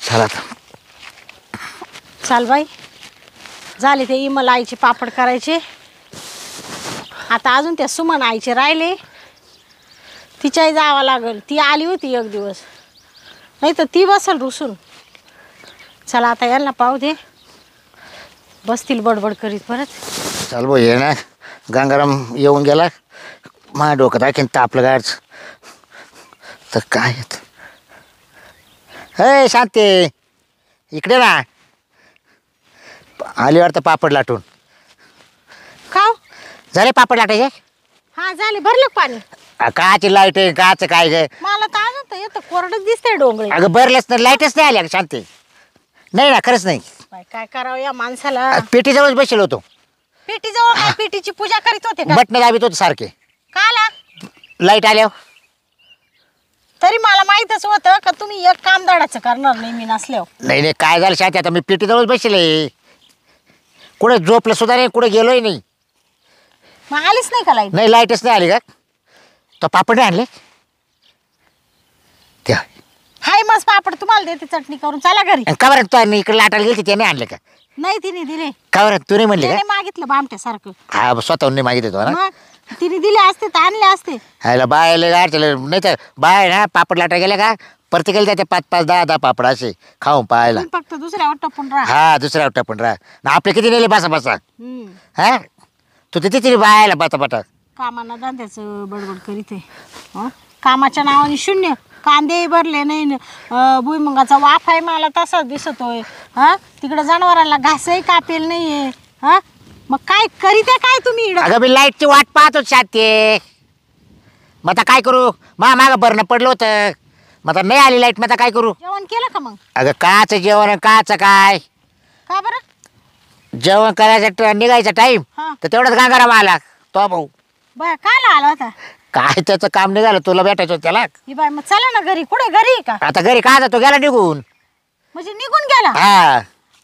[SPEAKER 3] चला आता.
[SPEAKER 4] चाल बाई, झाले ते इमल आईचे पापड करायचे. आता अजून त्या सुमन आईचे राहिले, तिच्याही जावं लागल. ती आली होती एक दिवस, नाही तर ती बसल रुसून. चला आता यांना पाहू दे, बसतील बडबड करीत परत.
[SPEAKER 3] चाल भाऊ, ये ना गंगाराम येऊन गेला, माझ्या डोक्यात आणखीन तापलं गाडच तर काय येत. हे शांती, इकडे ना, आली वाटतं पापड लाटून.
[SPEAKER 4] खाऊ
[SPEAKER 3] झाले पापड लाटायचे?
[SPEAKER 4] हा झाले, भरलं का पाणी?
[SPEAKER 3] काची लाईट आहे, काचं काय ग?
[SPEAKER 4] मला तर अजून येतं कोरडच दिसतंय डोंगळे.
[SPEAKER 3] अगं भरलेच नाही, लाईटच नाही आली अगं शांती. नाही ना, खरंच नाही.
[SPEAKER 4] बाई, काय करावं या माणसाला.
[SPEAKER 3] पेटीजवळच बसेल होतो,
[SPEAKER 4] पेटीजवळ काय पेटीची पूजा करीत होते का?
[SPEAKER 3] बटणं दाबीत होतो सारखे,
[SPEAKER 4] काला
[SPEAKER 3] लाईट आल्यावर.
[SPEAKER 4] तरी मला माहीतच होतं का तुम्ही एक काम दडाचं करणार नाही मी नसल्यावर.
[SPEAKER 3] नाही नाही, काय झालं शांती, आता मी पेटीजवळच बसले, कुठे झोपलं सुद्धा नाही, कुठे गेलोय नाही.
[SPEAKER 4] मग आलीच नाही का लाईट?
[SPEAKER 3] नाही, लाईटच नाही आली का? तो पापड नाही आणले त्या?
[SPEAKER 4] हाय मस्त पापड तुम्हाला देते चटणी करून, चला घरी.
[SPEAKER 3] का बरं तू इकडे लाटायला गेली त्याने आणले का?
[SPEAKER 4] नाही तिने दिले.
[SPEAKER 3] का बरं तू नाही म्हणली का?
[SPEAKER 4] तिने मागितलं बामट्यासारखं.
[SPEAKER 3] हा स्वतःहून नाही मागितलं ना.
[SPEAKER 4] मग तिने दिले असते तर आणले असते.
[SPEAKER 3] ह्याला बायले गाडचले नाही तर बाय ना पापड लाटायला गेले का प्रत्येकाला त्याचे 5-5, 10-10 पापड असे खाऊन पाहायला.
[SPEAKER 4] तुम्ही फक्त दुसऱ्यावर टपून राहा.
[SPEAKER 3] हा दुसऱ्या वाटतं पण राहा ना, आपले किती नेले बसा बसा.
[SPEAKER 4] हम्म.
[SPEAKER 3] हा तू तिथे तरी बायला बता बटा.
[SPEAKER 4] कामाना धंद्याचं बडबड करीत आहे. हं? कामाच्या नावाने शून्य, कांदे भरले नाही न, भुईमुगाचा वाफ आहे मला तसाच दिसतोय. हा तिकडे जनावरांना घासही कापेल नाहीये. हा मग काय करीत आहे काय तुम्ही इकडं?
[SPEAKER 3] अगं मी लाईटची वाट पाहतो शाते, मग आता काय करू, मागं बरणं पडलं होतं, मग आता नाही आली लाईट, मग आता काय करू?
[SPEAKER 4] जेवण केलं का मग?
[SPEAKER 3] अगं काचं जेवण, काचं काय
[SPEAKER 4] का बरं?
[SPEAKER 3] जेवण करायचं निघायचा टाईम
[SPEAKER 4] हा.
[SPEAKER 3] तर तेवढंच गांगाराम आला तो भाऊ.
[SPEAKER 4] बाय काला आला होता?
[SPEAKER 3] काय त्याचं काम निघालं, तुला भेटायचं होतं त्याला.
[SPEAKER 4] ही बाय मग चला ना घरी. कुठे घरी आहे का?
[SPEAKER 3] आता घरी का जातो, गेला निघून.
[SPEAKER 4] म्हणजे निघून गेला?
[SPEAKER 3] हा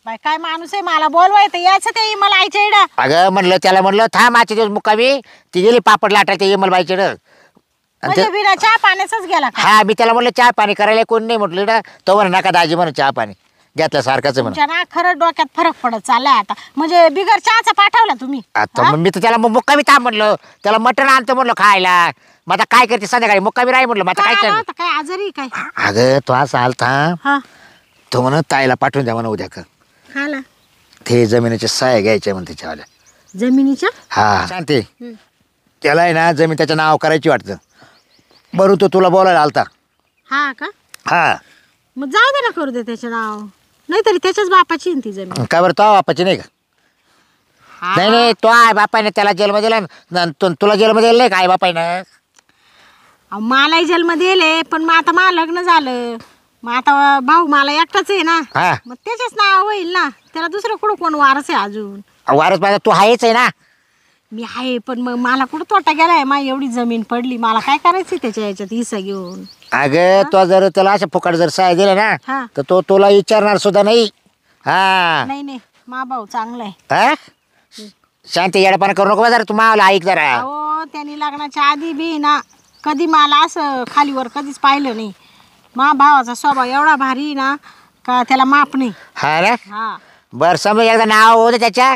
[SPEAKER 4] बाय काय माणूस आहे, मला बोलवायचं यायचं ते मला आईच्या इडा.
[SPEAKER 3] अगं म्हणलं त्याला, म्हणलं थांब आजचे दिवस मुक्कामी, ती गेली पापड लाटायचं येमलबाईचे.
[SPEAKER 4] म्हणजे बिना चहा पाण्याचाच गेला का?
[SPEAKER 3] हा मी त्याला म्हणलं चहा पाणी करायला कोण नाही म्हटलं ना, तो म्हणे नका दाजी म्हणून चहा पाणी घेतल्यासारखंच म्हणून.
[SPEAKER 4] तुमच्या ना खरं डोक्यात फरक पडत चाललाय आता. म्हणजे बिगर चहाचा पाठवला तुम्ही?
[SPEAKER 3] आता मग मी तर त्याला मुक्कामी थांब म्हणलं, त्याला मटण आणतो म्हणलं खायला. मग आता काय करते संध्याकाळी मुक्कामी राही म्हणलं, मग आता
[SPEAKER 4] काय
[SPEAKER 3] काय
[SPEAKER 4] आला
[SPEAKER 3] कर.
[SPEAKER 4] होता? काय आजारी काय?
[SPEAKER 3] अगं तो असं आल थांब,
[SPEAKER 4] हा
[SPEAKER 3] तो म्हणून ताईला पाठवून द्या म्हणा उद्या का,
[SPEAKER 4] खाला
[SPEAKER 3] ते जमिनीचे साया घ्यायचे म्हणते त्याच्यावाल्या.
[SPEAKER 4] जमिनीच्या?
[SPEAKER 3] हा शांती, त्याला आहे ना जमीन त्याचं नाव करायची वाटतं. बरं तो तुला बोलायला आलता.
[SPEAKER 4] हा का?
[SPEAKER 3] हा
[SPEAKER 4] मग जाऊ दे ना, करू दे त्याचं नाव. नाहीतरी त्याच्याच बापाची आहे ती जमीन.
[SPEAKER 3] काय बरं तो बापाची नाही का?
[SPEAKER 4] हा.
[SPEAKER 3] नाही नाही, तो आहे बापाने त्याला जेलमध्ये दिला ना, तुला जेलमध्ये दिलं नाही का आई बापाने?
[SPEAKER 4] अहो, मलाही जन्म दिले, पण मग आता मला लग्न झालं, मग आता भाऊ मला एकटाच आहे ना,
[SPEAKER 3] हा
[SPEAKER 4] मग त्याच्याच नाव होईल ना. त्याला दुसरं कुठं कोण वारस आहे अजून?
[SPEAKER 3] वारस पाहिजे तू आहेच आहे ना.
[SPEAKER 4] मी आहे, पण मग मला कुठं तोटा गेलाय? माझी एवढी जमीन पडली, मला काय करायचं त्याच्या याच्यात हिस्सा घेऊन?
[SPEAKER 3] अगं तो जर त्याला अशा फुकट जर साय दिला
[SPEAKER 4] हा.
[SPEAKER 3] ना तर तो तुला विचारणार सुद्धा नाही. हा
[SPEAKER 4] नाही नाही, मा भाऊ चांगला आहे.
[SPEAKER 3] हा शांती येडपणा करू नको जरा, तू मावला ऐक जरा.
[SPEAKER 4] अहो त्यांनी लग्नाच्या आधी बी ना कधी मला असं खालीवर कधीच पाहिलं नाही. मा भावाचा स्वभाव एवढा भारी ना का त्याला माप नाही.
[SPEAKER 3] हा ना,
[SPEAKER 4] हा
[SPEAKER 3] बरं समज एकदा नाव होतं त्याच्या,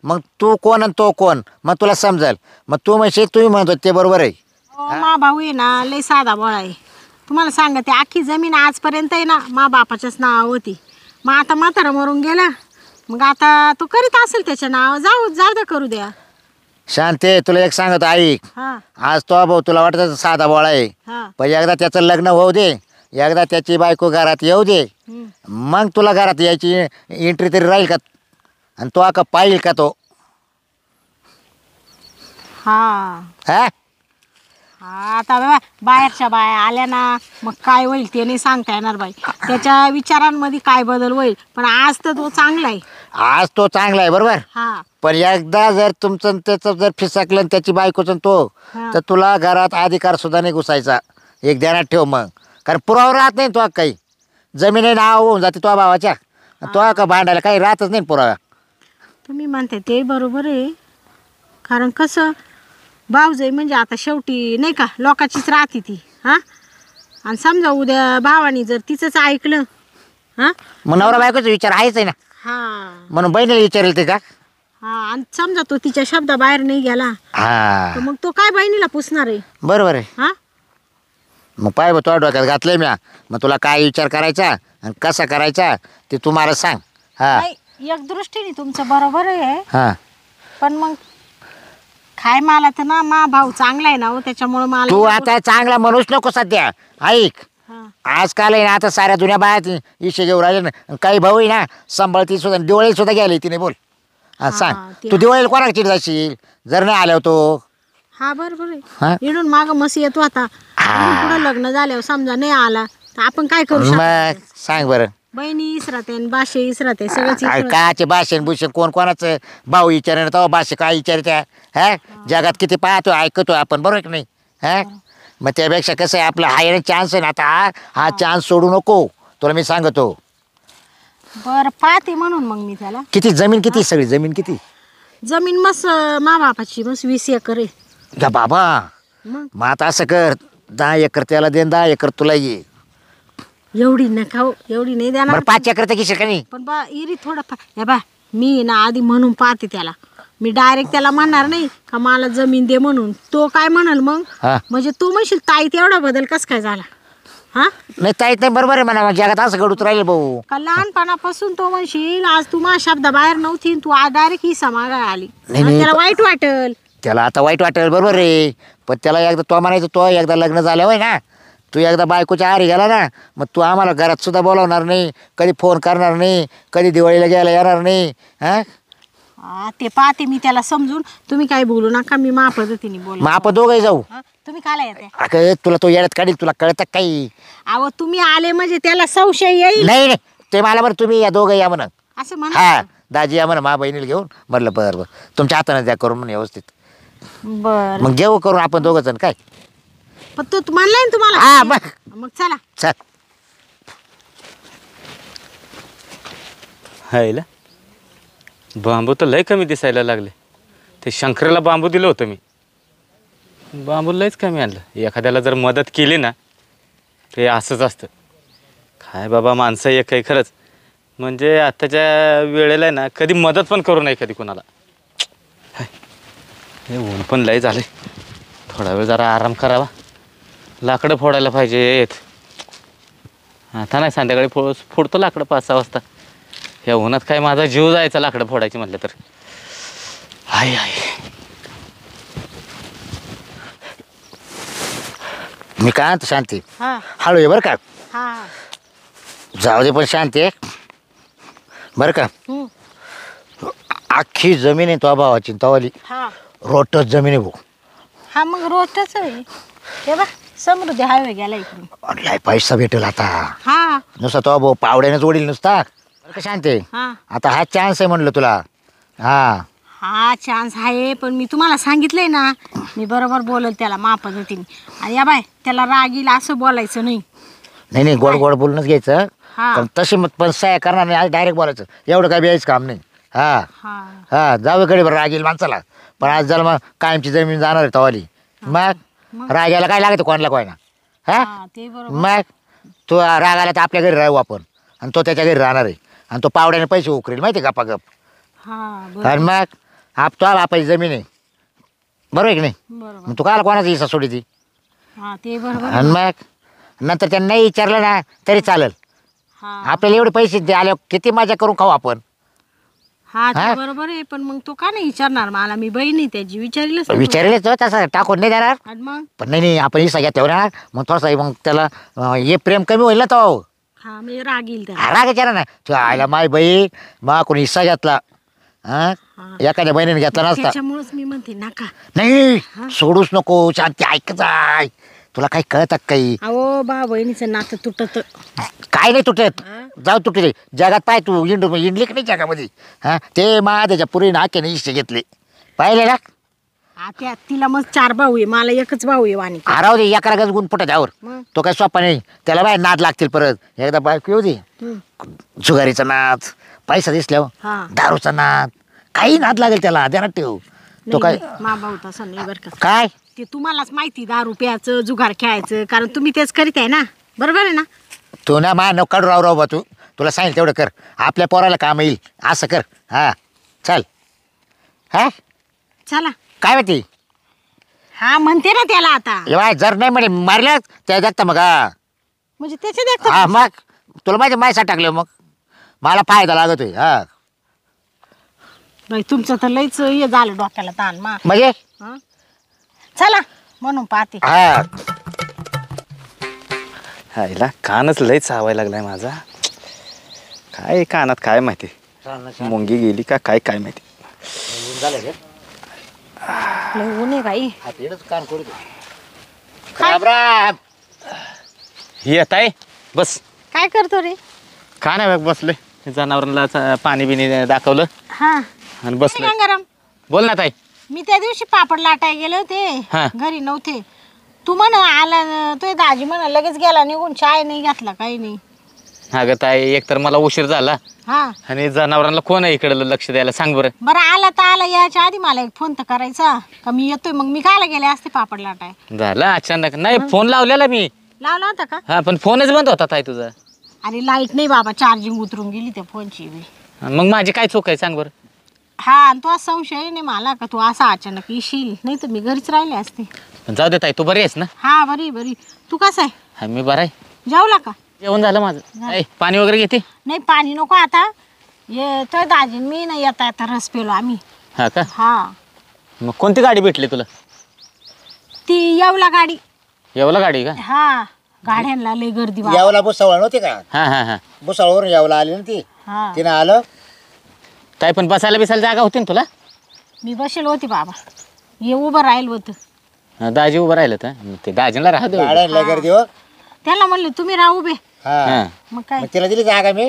[SPEAKER 3] मग तू कोण आणि तो कोण मग तुला समजेल. मग तू म्हणशील तुम्ही म्हणतो ते बरोबर आहे.
[SPEAKER 4] मा भाऊ आहे ना लय साधा बोळा आहे. तुम्हाला सांगते, अख्खी जमीन आजपर्यंत आहे ना मा बापाच्याच नाव होती. मग आता म्हातारा मरून गेला, मग आता तो करीत असेल त्याच्या नाव. जाऊ द्या, करू द्या.
[SPEAKER 3] शांते तुला एक सांगत ऐक,
[SPEAKER 4] हा
[SPEAKER 3] आज तो भाऊ तुला वाटत साधा बोळा आहे,
[SPEAKER 4] हा
[SPEAKER 3] पण एकदा त्याचं लग्न होऊ दे, एकदा त्याची बायको घरात येऊ दे, मग तुला घरात यायची एंट्री तरी राहील का, आणि तो का पाहिल का तो?
[SPEAKER 4] हा
[SPEAKER 3] हा
[SPEAKER 4] हा आता बाहेरच्या बाया आल्या ना मग काय होईल ते नाही सांगता येणार बाई. त्याच्या विचारांमध्ये काय बदल होईल, पण आज तर तो चांगला आहे.
[SPEAKER 3] आज तो चांगला आहे बरोबर,
[SPEAKER 4] हा
[SPEAKER 3] पण एकदा जर तुमचं आणि त्याचं जर फिसकलं आणि त्याची बायकोचं आणि तो,
[SPEAKER 4] हा.
[SPEAKER 3] तर तुला घरात अधिकार सुद्धा नाही घुसायचा. एक ध्यानात ठेव मग, कारण पुरावा राहत नाही तो काही. जमिनी नाव होऊन जाते तो भावाच्या, तो का भांडायला काही राहतच नाही पुरावा.
[SPEAKER 4] तुम्ही म्हणते ते बरोबर आहे, कारण कसं भाऊजाई म्हणजे आता शेवटी नाही का लोकांचीच राहते ती. हा आणि समजा उद्या भावानी जर तिचंच ऐकलं, हा
[SPEAKER 3] मग नवरा बायकोचा विचार आहेच आहे ना,
[SPEAKER 4] हा
[SPEAKER 3] म्हणून बहिणीला विचारेल ते का.
[SPEAKER 4] हा आणि समजा तो तिच्या शब्दाबाहेर नाही गेला
[SPEAKER 3] हा
[SPEAKER 4] तर मग तो काय बहिणीला पुसणार आहे.
[SPEAKER 3] बरोबर आहे.
[SPEAKER 4] हा
[SPEAKER 3] मग पाय तुझ्या डोक्यात घातलंय म्या, मग तुला काय विचार करायचा आणि कसा करायचा ते तू मला सांग. हा
[SPEAKER 4] नाही, एक दृष्टीने तुमचं बरोबर आहे,
[SPEAKER 3] हा
[SPEAKER 4] पण मग काय मला तर ना मा भाऊ चांगला आहे ना हो, त्याच्यामुळे मला
[SPEAKER 3] तू आता चांगला म्हणूच नको सध्या. ऐक,
[SPEAKER 4] हा.
[SPEAKER 3] आजकाल आहे ना आता साऱ्या जुन्या बाया इशे घेऊन राहिले ना, काही भाऊ आहे ना सांभाळती सुद्धा, दिवाळी सुद्धा गेली तिने. बोल हा
[SPEAKER 4] हा,
[SPEAKER 3] सांग,
[SPEAKER 4] ते
[SPEAKER 3] तू दिवाळीला कोणाला चिड जाशील जर नाही आल्यावर तो.
[SPEAKER 4] हा बरोबर
[SPEAKER 3] हा?
[SPEAKER 4] आहे. इडून माग मसी येतो आता, पुढे लग्न झाल्यावर समजा नाही आला तर आपण काय करू शकतो.
[SPEAKER 3] मग सांग बरं,
[SPEAKER 4] बहिणी इसराते आणि बाशे इसराते सगळंच
[SPEAKER 3] अरे
[SPEAKER 4] इसरत.
[SPEAKER 3] काचे भाषण भूषण कोण कोणाचं भाऊ विचारेन तेव्हा भाषे काय विचारत्या. हा जगात किती पाहतो ऐकतो आपण, बरोबर की नाही. हा मग त्यापेक्षा कसं आहे, आपला हा चान्स आहे ना आता, हा चान्स सोडू नको तुला मी सांगतो.
[SPEAKER 4] बरं पाहते म्हणून मग मी त्याला.
[SPEAKER 3] किती जमीन, किती सगळी जमीन किती.
[SPEAKER 4] जमीन मस्त मा बापाची मस्त 20 एकर आहे.
[SPEAKER 3] का बाबा,
[SPEAKER 4] मग
[SPEAKER 3] मग आता असं कर, 10 एकर त्याला दे, 10 एकर तुला ये.
[SPEAKER 4] एवढी नका हो, एवढी नाही देणार.
[SPEAKER 3] बरं 5 एकर तर घेशील का नाही.
[SPEAKER 4] पण बा इरी थोडं हे बा मी ना आधी म्हणून पाहते त्याला. मी डायरेक्ट त्याला म्हणणार नाही का मला जमीन दे म्हणून. तो काय म्हणाल मग,
[SPEAKER 3] हा
[SPEAKER 4] म्हणजे तू म्हणशील ताईत एवढा बदल कस काय झाला. हा
[SPEAKER 3] नाही ताईत नाही, बरोबर आहे म्हणा, जगात असं घडूच राहिले भाऊ.
[SPEAKER 4] का लहानपणापासून तो म्हणशील आज तू माझ्या शब्दाबाहेर नव्हती, तू आज डायरेक्ट ही समागाय आली.
[SPEAKER 3] नाही,
[SPEAKER 4] आणि त्याला वाईट वाटल.
[SPEAKER 3] त्याला आता वाईट वाटेल बरोबर आहे, पण त्याला एकदा तो म्हणायचं, तो एकदा लग्न झालं होय ना, तू एकदा बायकोच्या आरी गेला ना, मग तू आम्हाला घरात सुद्धा बोलावणार नाही, कधी फोन करणार नाही, कधी दिवाळीला घ्यायला येणार नाही. हा
[SPEAKER 4] ते पाहते मी त्याला समजून. तुम्ही काही बोलू नका, मी मा पद्धतीने बोल.
[SPEAKER 3] मग आपण दोघंही जाऊ.
[SPEAKER 4] तुम्ही काला येते.
[SPEAKER 3] अगं तुला तो येड्यात काढील, तुला कळतं काही.
[SPEAKER 4] अहो तुम्ही आले म्हणजे त्याला संशय येईल.
[SPEAKER 3] नाही नाही, ते मला बरं तुम्ही या दोघं या म्हणा.
[SPEAKER 4] असं म्हणा.
[SPEAKER 3] हा दाजी या म्हणा, मा बहिणीला घेऊन. म्हटलं बरं बरं, तुमच्या हाताने द्या करून म्हणून व्यवस्थित.
[SPEAKER 4] बर
[SPEAKER 3] मग घेऊ करून आपण दोघं जण काय.
[SPEAKER 4] पण तो म्हणलाय ना तुम्हाला.
[SPEAKER 3] हा मग
[SPEAKER 4] मग चला.
[SPEAKER 3] चल.
[SPEAKER 2] हायला बांबू तर लय कमी दिसायला लागले. ते शंकराला बांबू दिलं होतं मी, बांबू लयच कमी आणलं. एखाद्याला जर मदत केली ना ते असंच असतं. काय बाबा माणसं एक आहे खरंच, म्हणजे आत्ताच्या वेळेला आहे ना कधी मदत पण करू नये कधी कोणाला. हाय, हे ऊन पण लय झाले, थोडा वेळ जरा आराम करावा. लाकडं फोडायला पाहिजेत. आता नाही, संध्याकाळी फोडतो लाकडं 5-6 वाजता. ह्या उन्हात काय माझा जीव जायचा लाकडं फोडायची म्हटलं तर. हाय हाय,
[SPEAKER 3] मी काय म्हणतो शांती,
[SPEAKER 4] हा
[SPEAKER 3] हळू ये बरं का.
[SPEAKER 4] हा
[SPEAKER 3] जाऊ दे पण शांती बरं का.
[SPEAKER 4] हम्म.
[SPEAKER 3] अख्खी जमीन आहे तो भावाची तवाली,
[SPEAKER 4] हा
[SPEAKER 3] रोटच जमीन आहे भाऊ.
[SPEAKER 4] हा मग रोजच आहे. हे बा समृद्धी हायवे गेला इकडून.
[SPEAKER 3] आणि लय पैसा भेटेल आता.
[SPEAKER 4] हा
[SPEAKER 3] नुसता तो भाऊ पावड्यानेच ओढील नुसता. बरं का शांती,
[SPEAKER 4] हा
[SPEAKER 3] आता हा चान्स आहे म्हणलं तुला. हा
[SPEAKER 4] हा चान्स आहे, पण मी तुम्हाला सांगितलंय ना, मी बरोबर बोलल त्याला मा पद्धतीने. आणि या बाय त्याला राग येईल असं बोलायचं नाही.
[SPEAKER 3] नाही नाही, गोड गोड बोलूनच घ्यायचं.
[SPEAKER 4] हा
[SPEAKER 3] पण तशी मग पण सह्या करणार नाही, आज डायरेक्ट बोलायचं. एवढं काय बियायचं काम नाही. हा
[SPEAKER 4] हा
[SPEAKER 3] हा जाऊ कडे बरं, राग येईल माणसाला. पण आज जर मग कायमची जमीन जाणार आहे तवाली, मग रागायला काय लागतं कोणाला कोणाला. हा
[SPEAKER 4] हा ते बरोबर.
[SPEAKER 3] मग तो राग आला तर आपल्या घरी राहू आपण, आणि तो त्याच्या घरी राहणार आहे, आणि तो पावड्याने पैसे उकरेल माहिती आहे गप्पा गप.
[SPEAKER 4] हा बरोबर
[SPEAKER 3] आणि मग तो आपली जमीन आहे, बरोबर आहे की नाही.
[SPEAKER 4] बरोबर.
[SPEAKER 3] मग तू काल कोणाचा हिस्सा सोडी ती.
[SPEAKER 4] हा ते बरोबर.
[SPEAKER 3] आणि मग नंतर त्यांना नाही विचारलं ना तरी चालेल.
[SPEAKER 4] हा
[SPEAKER 3] आपल्याला एवढे पैसे दे आले, किती मजा करून खाऊ आपण.
[SPEAKER 4] हा
[SPEAKER 3] हा?
[SPEAKER 4] ते बरोबर आहे, पण मग तो का नाही विचारणार मला. मी बहिणी त्याची विचारलीच नाही.
[SPEAKER 3] विचारलेच तो तसं टाकून नाही देणार.
[SPEAKER 4] आणि मग
[SPEAKER 3] पण नाही नाही, आपण हिस्सा घेतल्यावर ना मग थोडासा मग त्याला हे प्रेम कमी होईल ना तो.
[SPEAKER 4] हा म्हणजे राग येईल त्याला.
[SPEAKER 3] राग विचारा ना तू आयला माय बाई मा कोणी हिस्सा घेतला हा एखाद्या बहिणीने घेतला नसता.
[SPEAKER 4] त्याच्यामुळेच मी म्हणते नका.
[SPEAKER 3] नाही सोडूच नको, शांती ऐकत आहे. तुला काही कळतात काही?
[SPEAKER 4] अहो बा बहिणीचं नातं तुटत.
[SPEAKER 3] काय नाही तुटत, जाऊ तुटले जगात. पाय तू इंडली की नाही जगामध्ये? हा ते माझ्या पुरी नाक्याने इष्ट घेतले, पाहिले ना?
[SPEAKER 4] आता तिला मग 4 भाऊ आहे, मला एकच भाऊ आहे वाणी.
[SPEAKER 3] राहू दे, एका रगच गुण फुटत त्यावर. तो काय सोपा नाही, त्याला बाय नाद लागतील परत. एकदा बायको येऊ दे, जुगारीचा नाद, पैसा दिसल्यावर दारूचा नाद, काही नाद लागेल त्याला, ध्यानात ठेव. तो काय
[SPEAKER 4] मा भाऊ तसं नाही बरं का.
[SPEAKER 3] काय
[SPEAKER 4] ते तुम्हालाच माहिती, दारू प्यायचं, जुगार खेळायचं, कारण तुम्ही तेच करीत आहे ना, बरोबर आहे ना?
[SPEAKER 3] तू ना मा नको काढू राव बा. तू तुला सांगितलं तेवढं कर, आपल्या पोराला काम येईल असं कर. हा चल. हा
[SPEAKER 4] चला.
[SPEAKER 3] काय माहिती
[SPEAKER 4] हा म्हणते ना त्याला आता.
[SPEAKER 3] एव्हा जर नाही म्हणे मारल्या त्या जगता मग. हा
[SPEAKER 4] म्हणजे त्याच्या देखत.
[SPEAKER 3] हा मग तुला माहिती मायसा टाकले, मग मला फायदा लागतोय. हा
[SPEAKER 4] नाही तुमचं तर लईच हे झालं डोक्याला ताण मा.
[SPEAKER 3] म्हणजे
[SPEAKER 4] हा? चला म्हणून पाहते.
[SPEAKER 3] हा
[SPEAKER 2] हायला कानच लय चावायला लागलाय माझा. काय कानात काय माहिती, मुंगी गेली का काय काय माहिती.
[SPEAKER 4] लय ऊन आहे बाई.
[SPEAKER 3] कान करू राम राम.
[SPEAKER 2] येत आहे बस.
[SPEAKER 4] काय करतो रे?
[SPEAKER 2] का नाही बघ बसले, जनावरांना पाणी बिनी दाखवलं
[SPEAKER 4] हा
[SPEAKER 2] आणि बसले.
[SPEAKER 4] गंगाराम
[SPEAKER 2] बोल ना ताई.
[SPEAKER 4] मी त्या दिवशी पापड लाटाय गेले होते,
[SPEAKER 2] हा.
[SPEAKER 4] घरी नव्हते. तू म्हण आला न, तो दाजी म्हणा लगेच गेला निघून, चाय नाही घेतला काही नाही.
[SPEAKER 2] अगं ताई, एक तर मला उशीर झाला
[SPEAKER 4] हा
[SPEAKER 2] आणि जनावरांना कोण आहे इकडे लक्ष द्यायला, सांग बरं.
[SPEAKER 4] बरं आला तर आला, याच्या आधी मला एक फोन तर करायचा का मी येतोय, मग मी कायला गेले असते पापड लाटाय.
[SPEAKER 2] झालं अचानक. नाही फोन लावलेला मी.
[SPEAKER 4] लावला होता का?
[SPEAKER 2] हा पण फोनच बंद होता ताई तुझा.
[SPEAKER 4] अरे लाईट नाही बाबा, चार्जिंग उतरून गेली त्या फोनची बी.
[SPEAKER 2] मग माझी काय चूक आहे सांग बरं.
[SPEAKER 4] हा आणि तो असा संशय नाही मला का तू असा अचानक येशील, नाही तर मी घरीच राहिले असते.
[SPEAKER 2] जाऊ दे ताई, तू बरी आहेस ना?
[SPEAKER 4] हा बरी बरी. तू कसा आहे?
[SPEAKER 2] हा मी बरा आहे.
[SPEAKER 4] जेवला का?
[SPEAKER 2] जेवण झालं माझं. ऐ, पाणी वगैरे घेते?
[SPEAKER 4] नाही पाणी नको आता. ये तो दाजी मी नाही येता येता रस पेलो आम्ही.
[SPEAKER 2] हा का?
[SPEAKER 4] हा
[SPEAKER 2] मग कोणती गाडी भेटली तुला?
[SPEAKER 4] ती येवला गाडी.
[SPEAKER 2] येवला गाडी का?
[SPEAKER 4] हा गाड्यांना लय गर्दी बाबा.
[SPEAKER 3] यावला भुसावळ नव्हती का?
[SPEAKER 2] हा हा हा.
[SPEAKER 3] भुसावळवरून यावला आली ना ती.
[SPEAKER 4] हा
[SPEAKER 3] तिनं आलं.
[SPEAKER 2] ताई पण बसायला बिसायला जागा होती ना तुला?
[SPEAKER 4] मी बसेल होती बाबा, ये उभं राहिल होतं.
[SPEAKER 2] हा, दाजी उभं राहिलं तर मग ते दाजीला राहू दे.
[SPEAKER 3] गाड्यांना गर्दी हो.
[SPEAKER 4] त्याला म्हणले तुम्ही राहा उभे.
[SPEAKER 3] हा
[SPEAKER 2] हा.
[SPEAKER 4] मग काय
[SPEAKER 3] मग तिला दिली जागा मी,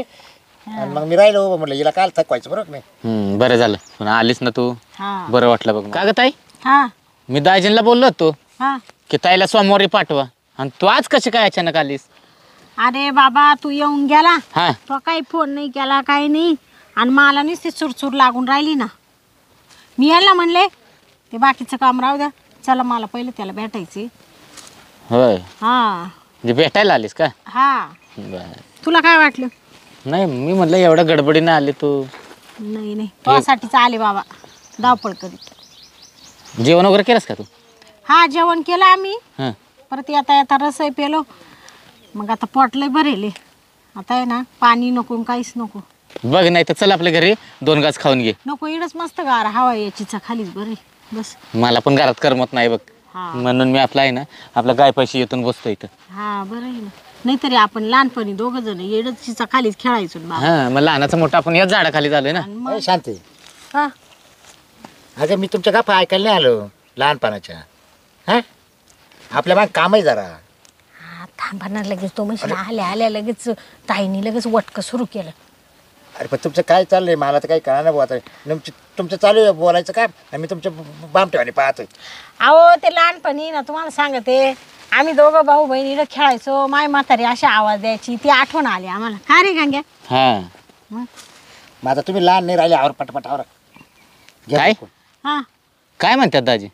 [SPEAKER 3] आणि मग मी राहिलो उभं. म्हटलं हिला काल थकवायचं बरोबर नाही.
[SPEAKER 2] बरं झालं पण आलीस ना तू.
[SPEAKER 4] हा
[SPEAKER 2] बरं वाटलं बघ. का ग ताई,
[SPEAKER 4] हा
[SPEAKER 2] मी दाजींना बोललो होतो
[SPEAKER 4] हा.
[SPEAKER 2] की ताईला सोमवारी पाठवा, आणि तू आज कशी काय अचानक आलीस?
[SPEAKER 4] अरे बाबा तू येऊन गेला,
[SPEAKER 2] हा
[SPEAKER 4] तो काही फोन नाही केला काही नाही, आणि मला नुसती चुरचूर लागून राहिली ना. मी यायला म्हणले ते बाकीचं काम राहू द्या, चला मला पहिले त्याला भेटायचे.
[SPEAKER 2] होय,
[SPEAKER 4] हा
[SPEAKER 2] म्हणजे भेटायला आलीस का?
[SPEAKER 4] हा.
[SPEAKER 2] बरं.
[SPEAKER 4] तुला काय वाटलं?
[SPEAKER 2] नाही मी म्हटलं एवढ्या गडबडीने आले तू.
[SPEAKER 4] नाही नाही तुझ्यासाठीच आले बाबा, धावपळ करीत.
[SPEAKER 2] जेवण वगैरे केलंस का तू?
[SPEAKER 4] हा जेवण केलं आम्ही,
[SPEAKER 2] हां
[SPEAKER 4] परत येता येता रसही पेलो. मग आता पोटलंय भरेले, आता आहे ना पाणी नको न काहीच नको.
[SPEAKER 2] बघ, नाही तर चल आपल्या घरी 2 घास खाऊन घे.
[SPEAKER 4] नको इडच मस्त गार हवा याचीचा खालीच बरे बस.
[SPEAKER 2] मला पण घरात करमत नाही बघ,
[SPEAKER 4] हा
[SPEAKER 2] म्हणून मी आपला आहे ना आपल्या गायपाशी येतून बसतो इथं.
[SPEAKER 4] हा बरं आहे ना. नाहीतरी आपण लहानपणी 2 जण येडचीचा खालीच खेळायचो ना बाबा.
[SPEAKER 2] हा, मग लहानाचा मोठा आपण याच झाडाखाली झालोय ना.
[SPEAKER 4] आणि मग
[SPEAKER 3] ए, शांती.
[SPEAKER 4] हा
[SPEAKER 3] अगं मी तुमच्या गप्पा ऐकायला नाही आलो लहानपणाच्या. हा आपल्या माग कामही जरा.
[SPEAKER 4] हा थांबा ना, लगेच तो मशीन आल्या आल्या लगेच ताईनी लगेच वटकं सुरू केलं.
[SPEAKER 3] अरे पण तुमचं काय चाललंय मला तर काही कळणार नाही बुवा आता. तुमचं चालू आहे बोलायचं काम, आणि मी तुमच्या बामटेवाने पाहतोय.
[SPEAKER 4] अहो ते लहानपणी ना तुम्हाला सांगते, आम्ही 2 भाऊ बहिणीला खेळायचो. माय म्हातारी अशी आवाज द्यायची, ती आठवण आली आम्हाला. का रे गांग्या?
[SPEAKER 2] हा
[SPEAKER 3] मग आता तुम्ही लहान नाही राहिले, आवर पटपट आवर.
[SPEAKER 2] काय?
[SPEAKER 4] हा
[SPEAKER 2] काय म्हणतात दाजी?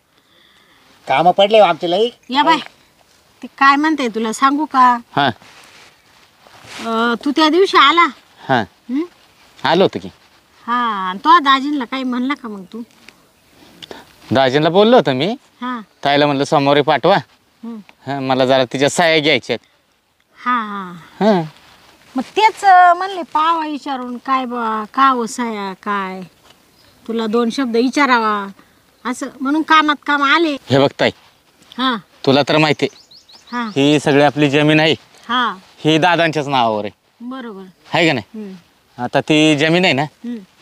[SPEAKER 3] कामं पडले आमचे लई.
[SPEAKER 4] या बाय, ते काय म्हणते तुला सांगू का?
[SPEAKER 2] हा
[SPEAKER 4] तू त्या दिवशी आला.
[SPEAKER 2] हा
[SPEAKER 4] हं?
[SPEAKER 2] आलो होतो की.
[SPEAKER 4] हा आणि तो दाजींला काही म्हणला का मग तू?
[SPEAKER 2] दाजींना बोललो होतो मी,
[SPEAKER 4] हा
[SPEAKER 2] ताईला म्हणलं सोमवारी पाठवा.
[SPEAKER 4] हं.
[SPEAKER 2] हा, मला जरा तिच्या साया घ्यायच्या आहेत.
[SPEAKER 4] हा हा.
[SPEAKER 2] हा
[SPEAKER 4] मग तेच म्हणले पावा विचारून काय बा का वसाया काय, तुला 2 शब्द विचारावा असं म्हणून कामात काम आले.
[SPEAKER 2] हे बघ ताई,
[SPEAKER 4] हा
[SPEAKER 2] तुला तर माहिती आहे
[SPEAKER 4] हा
[SPEAKER 2] ही सगळी आपली जमीन आहे,
[SPEAKER 4] हा
[SPEAKER 2] ही दादांच्याच नावावर आहे,
[SPEAKER 4] बरोबर.
[SPEAKER 2] आहे का नाही?
[SPEAKER 4] हं.
[SPEAKER 2] आता ती जमीन आहे ना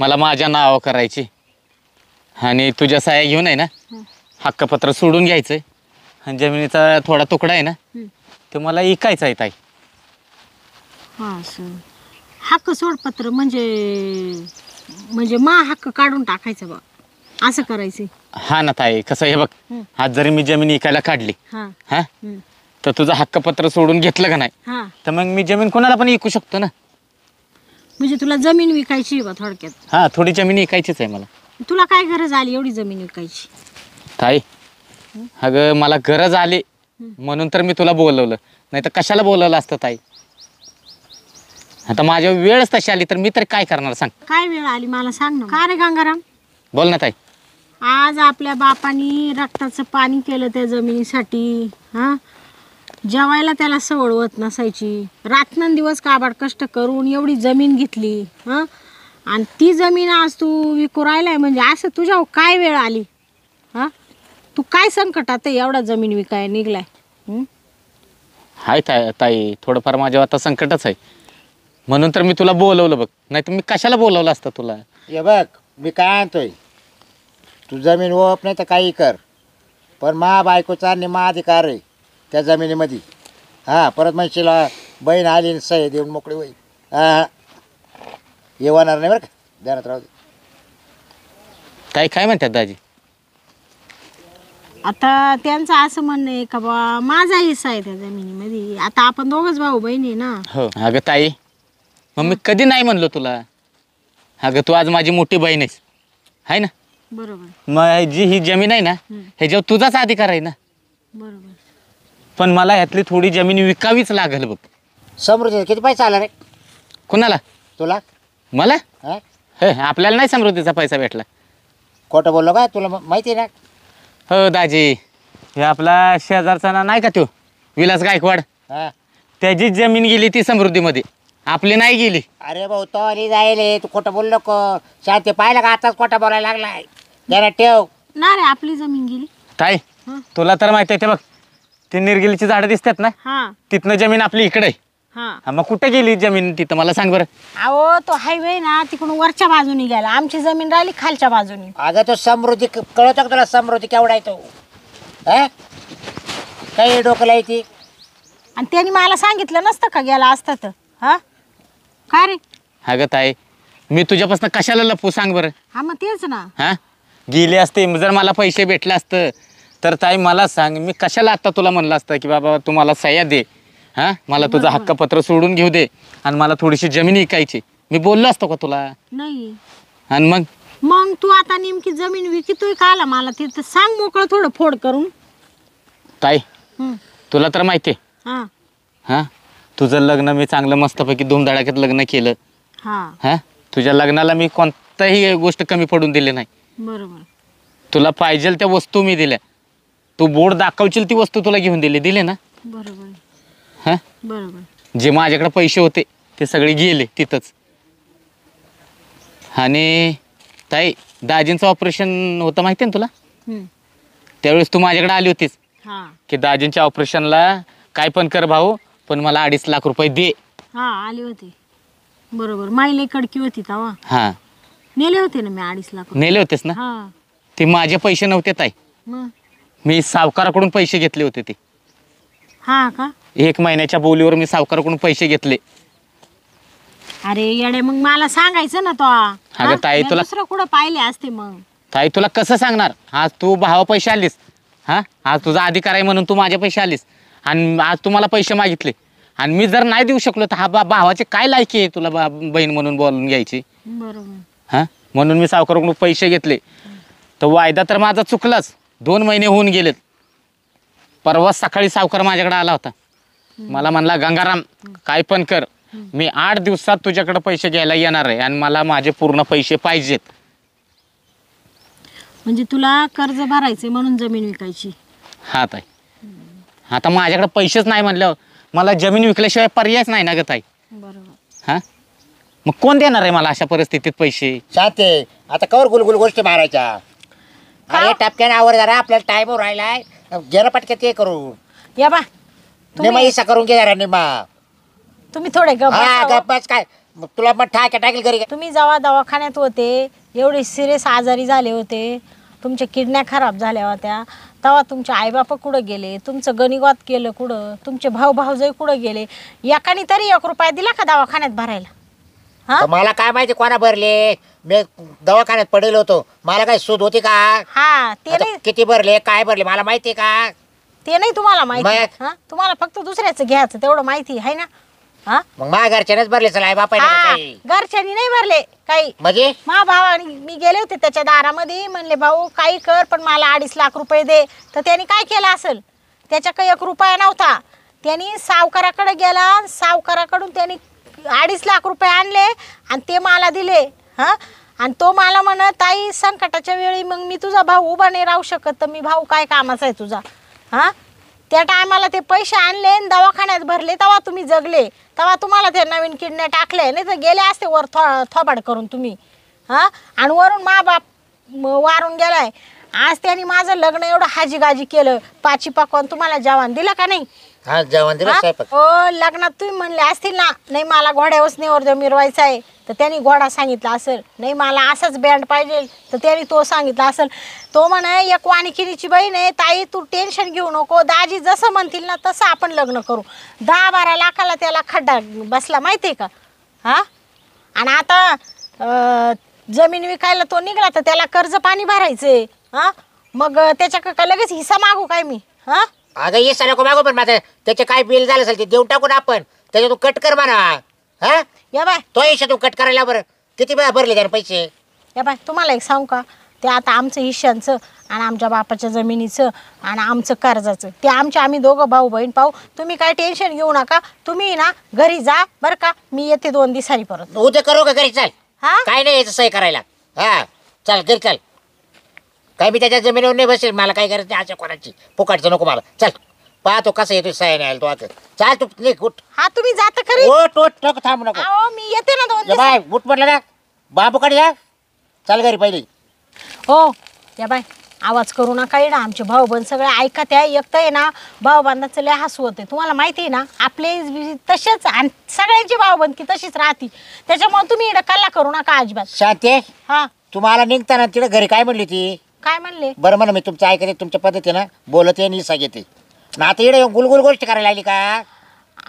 [SPEAKER 2] मला माझ्या नावावर करायची आणि तुझ्या सह्या घेऊन आहे ना हक्कपत्र सोडून घ्यायचंय आणि जमिनीचा थोडा तुकडा आहे ना तो मला इकायचा आहे ताई.
[SPEAKER 4] हा सर, हक्क सोडपत्र म्हणजे मा हक्क काढून टाकायचं बा, असं करायचं.
[SPEAKER 2] हा ना ताई, कसं हे बघ आज जरी मी जमीन इकायला काढली
[SPEAKER 4] हा
[SPEAKER 2] हा तर तुझं हक्कपत्र सोडून घेतलं का नाही
[SPEAKER 4] हा,
[SPEAKER 2] तर मग मी जमीन कोणाला पण विकू शकतो ना.
[SPEAKER 4] म्हणजे तुला जमीन विकायची बा थोडक्यात.
[SPEAKER 2] हा थोडी जमीन विकायचीच आहे मला.
[SPEAKER 4] तुला काय गरज आली एवढी जमीन विकायची?
[SPEAKER 2] ताई अगं मला गरज आली म्हणून तर मी तुला बोलवलं, नाही तर कशाला बोलवलं असतं ताई. आता माझ्या वेळच तशी आली तर मी तरी काय करणार सांग.
[SPEAKER 4] काय वेळ आली मला सांग ना. का रे गंगाराम?
[SPEAKER 2] बोल ना ताई.
[SPEAKER 4] आज आपल्या बापानी रक्ताचं पाणी केलं त्या जमिनीसाठी. हा, जेवायला त्याला सवड होत नसायची, रात्रंदिवस काबाड कष्ट करून एवढी जमीन घेतली. हा, आणि ती जमीन आज तू विकू राहिलाय म्हणजे असं तुझ्यावर काय वेळ आली? हा, तू काय संकटात आहे एवढा जमीन विकाय निघलाय?
[SPEAKER 2] हाय ताई थोडंफार माझ्या आता संकटच आहे म्हणून तर मी तुला बोलवलं बघ, नाही तर मी कशाला बोलवलं असतं तुला.
[SPEAKER 3] हे बघ मी काय आणतोय, तू जमीन ओप नाही तर काही कर, पण मा बायकोचा निम्मा अधिकार आहे त्या जमिनीमध्ये. हां परत म्हणशीला बहीण आली आणि सही देऊन मोकळी होईल. हां येणार नाही बरं का, ध्यानात राहू दे.
[SPEAKER 2] ताई काय म्हणतात दाजी?
[SPEAKER 4] आता त्यांचं असं म्हणणं आहे का बा माझा हिस्सा आहे त्या जमिनीमध्ये. आता आपण दोघंच भाऊ बहिणी ना.
[SPEAKER 2] हो अगं ताई मग मी कधी नाही म्हणलो तुला. अगं तू आज माझी मोठी बहीण आहेस आहे ना.
[SPEAKER 4] बरोबर
[SPEAKER 2] मग जी ही जमीन आहे ना ह्याच्यावर तुझाच अधिकार आहे ना.
[SPEAKER 4] बरोबर.
[SPEAKER 2] पण मला ह्यातली थोडी जमीन विकावीच लागल बघ.
[SPEAKER 3] समृद्धी किती पैसा आला रे
[SPEAKER 2] कुणाला?
[SPEAKER 3] तुला?
[SPEAKER 2] मला?
[SPEAKER 3] हां
[SPEAKER 2] हे आपल्याला नाही समृद्धीचा पैसा भेटला.
[SPEAKER 3] खोटं बोललो का तुला माहिती आहे ना?
[SPEAKER 2] हो दाजी, हे आपला शेजारचा ना नाही का तो विलास गायकवाड,
[SPEAKER 3] हां
[SPEAKER 2] त्याचीच जमीन गेली ती समृद्धीमध्ये, आपली नाही गेली.
[SPEAKER 3] अरे भाऊ तो आली जाईल तू खोटं बोललो नको. शांती पाहिलं का आताच खोटं बोलायला लागलाय. जरा ठेव
[SPEAKER 4] ना रे आपली जमीन गेली.
[SPEAKER 2] ताई तुला तर माहिती आहे ते बघ ते निर्गिलीची झाडं दिसतात ना
[SPEAKER 4] हा
[SPEAKER 2] तिथनं जमीन आपली इकडे आहे.
[SPEAKER 4] हा,
[SPEAKER 2] मग कुठे गेली जमीन तिथं मला सांग बरं.
[SPEAKER 4] अहो तो हायवे ना तिकडून वरच्या बाजूनी गेला, आमची जमीन राहिली खालच्या बाजूनी.
[SPEAKER 3] अगं तो समृद्धी कळतो का तुला? समृद्धी केवढा आहे तो? हा काही डोकं लायती.
[SPEAKER 4] आणि त्यांनी मला सांगितलं नसतं का गेला असतं तर. हा काय रे?
[SPEAKER 2] अगं ताई मी तुझ्यापासून कशाला लपू सांग बरं.
[SPEAKER 4] हा मग तेच ना.
[SPEAKER 2] हां गेले असते जर मला पैसे भेटले असतं तर ताई मला सांग मी कशाला आत्ता तुला म्हणलं असतं की बाबा तू मला सह्या दे, हां मला तुझं हक्कपत्र सोडून घेऊ दे आणि मला थोडीशी जमीन विकायची. मी बोललो असतो का तुला?
[SPEAKER 4] नाही.
[SPEAKER 2] आणि मग
[SPEAKER 4] तू आता नेमकी जमीन विकतोय का आला मला ते तर सांग मोकळं थोडं फोड करून.
[SPEAKER 2] ताई तुला तर माहिती आहे
[SPEAKER 4] हा
[SPEAKER 2] हां तुझं लग्न मी चांगलं मस्तपैकी धूमधडाक्यात लग्न केलं.
[SPEAKER 4] हा
[SPEAKER 2] हां तुझ्या लग्नाला मी कोणताही गोष्ट कमी पडून दिली नाही.
[SPEAKER 4] बरोबर.
[SPEAKER 2] तुला पाहिजे त्या वस्तू मी दिल्या, तू बोर्ड दाखवशील ती वस्तू तुला घेऊन दिले ना.
[SPEAKER 4] बरोबर.
[SPEAKER 2] हां
[SPEAKER 4] बरोबर.
[SPEAKER 2] जे माझ्याकडे पैसे होते ते सगळे गेले तिथंच. आणि ताई दाजींचं ऑपरेशन होतं माहिती आहे ना तुला? त्यावेळेस तू माझ्याकडे आली होतीस
[SPEAKER 4] हा
[SPEAKER 2] की दाजींच्या ऑपरेशनला काय पण कर भाऊ पण मला 2.5 लाख रुपये दे.
[SPEAKER 4] हा आली होती. बरोबर. माईले कडकी होती तवा.
[SPEAKER 2] हां
[SPEAKER 4] नेले होते ना मी 2.5 लाख.
[SPEAKER 2] नेले होतेस ना.
[SPEAKER 4] हा
[SPEAKER 2] ते माझे पैसे नव्हते ताई,
[SPEAKER 4] मग.
[SPEAKER 2] मी सावकाराकडून पैसे घेतले होते. ते
[SPEAKER 4] हा का?
[SPEAKER 2] 1 महिन्याच्या बोलीवर मी सावकाराकडून पैसे घेतले.
[SPEAKER 4] अरे येडे मग मला सांगायचं ना तो.
[SPEAKER 2] अगं ताई तुला
[SPEAKER 4] दुसरं कुठं पाहिले असते मग.
[SPEAKER 2] ताई तुला कसं सांगणार? आज तू भावा पैसे आलीस, हां आज तुझा अधिकार आहे म्हणून तू माझे पैसे आलीस आणि आज तू मला पैसे मागितले आणि मी जर नाही देऊ शकलो तर हा भावाचे काय लायकी आहे तुला बहीण म्हणून बोलून घ्यायची?
[SPEAKER 4] बरोबर.
[SPEAKER 2] हां म्हणून मी सावकाराकडून पैसे घेतले. तर वायदा तर माझा चुकलाच. 2 महिने होऊन गेलेत. परवा सकाळी सावकार माझ्याकडे आला होता. मला म्हणला गंगाराम काय पण कर मी 8 दिवसात तुझ्याकडे पैसे घ्यायला येणार आहे आणि मला माझे पूर्ण पैसे पाहिजेत.
[SPEAKER 4] म्हणजे तुला कर्ज भरायचे म्हणून जमीन विकायची?
[SPEAKER 2] हा ताई. आता माझ्याकडे पैसेच नाही म्हणल्यावर मला जमीन विकल्याशिवाय पर्यायच नाही ना ग ताई.
[SPEAKER 4] बरोबर.
[SPEAKER 2] हां मग कोण देणार आहे मला अशा परिस्थितीत पैसे?
[SPEAKER 3] शांते आता कवर गुलगुल गोष्टी मारायच्या. अरे टपक्याने आवर जरा आपल्याला टाइम राहिलाय. गेलं पटक्यात ते करू.
[SPEAKER 4] या बा
[SPEAKER 3] निमा इसा करून घे जरा निमा.
[SPEAKER 4] तुम्ही थोडे गप्प
[SPEAKER 3] हा
[SPEAKER 4] बसा हो.
[SPEAKER 3] गप्पच काय मग तुला मग टाकेल घरी.
[SPEAKER 4] तुम्ही जेव्हा दवाखान्यात होते एवढे सिरियस आजारी झाले होते, तुमच्या किडन्या खराब झाल्या होत्या, तेव्हा तुमचे आईबाप कुठं गेले, तुमचं गणिगात केलं कुठं, तुमचे भाऊजाई कुठं गेले, एकाने तरी 1 रुपया दिला का दवाखान्यात भरायला? हा
[SPEAKER 3] तर मला काय माहिती कोणा भरले, मी दवाखान्यात पडेल होतो, मला काय सूद होती का?
[SPEAKER 4] हा ते
[SPEAKER 3] आता
[SPEAKER 4] नाही,
[SPEAKER 3] किती भरले काय भरले मला माहिती का?
[SPEAKER 4] ते नाही तुम्हाला माहिती.
[SPEAKER 3] मग?
[SPEAKER 4] हा तुम्हाला फक्त दुसऱ्याचं घ्यायचं तेवढं माहिती आहे ना. हा
[SPEAKER 3] मग माझ्या घरच्यानेच भरले चला आई बापा काही
[SPEAKER 4] घरच्यांनी नाही भरले काही.
[SPEAKER 3] म्हणजे
[SPEAKER 4] मा भावानी मी गेले होते त्याच्या दारामध्ये, म्हणले भाऊ काही कर पण मला 2.5 लाख रुपये दे. तर त्यांनी काय केलं असेल, त्याच्याकडे 1 रुपया नव्हता, त्यांनी सावकाराकडे गेला, सावकाराकडून त्यांनी 2.5 लाख रुपये आणले आणि ते मला दिले. हा आणि तो मला म्हणत ताई संकटाच्या वेळी मग मी तुझा भाऊ उभा नाही राहू शकत, तर मी भाऊ काय कामाचा आहे तुझा. हा त्या टायमाला ते पैसे आणले आणि दवाखान्यात भरले, तेव्हा तुम्ही जगले, तेव्हा तुम्हाला ते नवीन किडन्या टाकले, नाही तर गेले असते वर थोबाड करून तुम्ही. हा आणि वरून मा बाप वारून गेलाय. आज त्यांनी माझं लग्न एवढं हाजीगाजी केलं, पाची पाकवान तुम्हाला जेवण दिलं का नाही?
[SPEAKER 3] हा जेवण दिलं साहेब.
[SPEAKER 4] हो लग्नात तुम्ही म्हणले असतील ना, नाही मला घोड्या वसनीवर मिरवायचा आहे, तर त्यांनी घोडा सांगितला असेल, नाही मला असाच बँड पाहिजे तर त्यांनी तो सांगितला असेल. तो म्हणे एक वाणिकिनीची बहीण आहे, ताई तू टेन्शन घेऊ नको, दाजी जसं म्हणतील ना तसं आपण लग्न करू. 10-12 लाखाला त्याला खड्डा बसला माहिती आहे का? हा आणि आता जमीन विकायला तो निघाला तर त्याला कर्ज पाणी भरायचंय. हा मग त्याच्याकडे लगेच हिस्सा मागू काय मी? हा
[SPEAKER 3] अगं ये साला को मागो, पण माझं त्याचे काय बिल झालं असेल ते देऊन टाकून आपण त्याच्या तू कट कर म्हणा. हा
[SPEAKER 4] या बाय
[SPEAKER 3] तो हिशा तू कट करायला बरं किती वेळा भरले त्याने पैसे?
[SPEAKER 4] या बाय तुम्हाला एक सांगू का, ते आता आमचं हिश्श्यांचं आणि आमच्या बापाच्या जमिनीचं आणि आमचं कर्जाचं ते आम्ही दोघं भाऊ बहीण पाहू. तुम्ही काय टेन्शन घेऊ नका, तुम्ही ना घरी जा बरं का, मी येते 2 दिवसांनी परत.
[SPEAKER 3] उद्या करू का घरी? चाल
[SPEAKER 4] हा
[SPEAKER 3] काय नाही यायचं सही करायला. हा चल घरी चल, काय मी त्याच्या जमिनीवर नाही बसेल, मला काय करायचं अशा कोणाची फुकाटचं नको मला. चल पाहतो कसं येतो सही नाही तो आता. चाल तू निघ उठ.
[SPEAKER 4] हा तुम्ही जाता खरी.
[SPEAKER 3] ओट ओट नको थांबू नको.
[SPEAKER 4] अहो मी येते ना 2
[SPEAKER 3] ये
[SPEAKER 4] दिवस.
[SPEAKER 3] बाय उठ म्हटलं ना, बाबूकडे जा. चल घरी पहिले.
[SPEAKER 4] हो या बाय आवाज करू नका इडा, आमचे भाऊ बंद सगळे ऐका त्या. एकटं आहे ना भाऊ बांधाचं लय हसू होते, तुम्हाला माहिती आहे ना, आपले तसेच आणि सगळ्यांची भाऊ बंद की तशीच राहती, त्याच्यामुळे तुम्ही इडा कल्ला करू नका अजिबात.
[SPEAKER 3] शांती
[SPEAKER 4] हा
[SPEAKER 3] तुम्हाला निघताना तिकडे घरी काय म्हणली ती?
[SPEAKER 4] काय म्हणले?
[SPEAKER 3] बरं म्हणा मी तुमचं ऐकते, तुमच्या पद्धतीनं बोलते निसा घेते ना. आता इकडे गुलगुल गोष्टी करायला लागली का?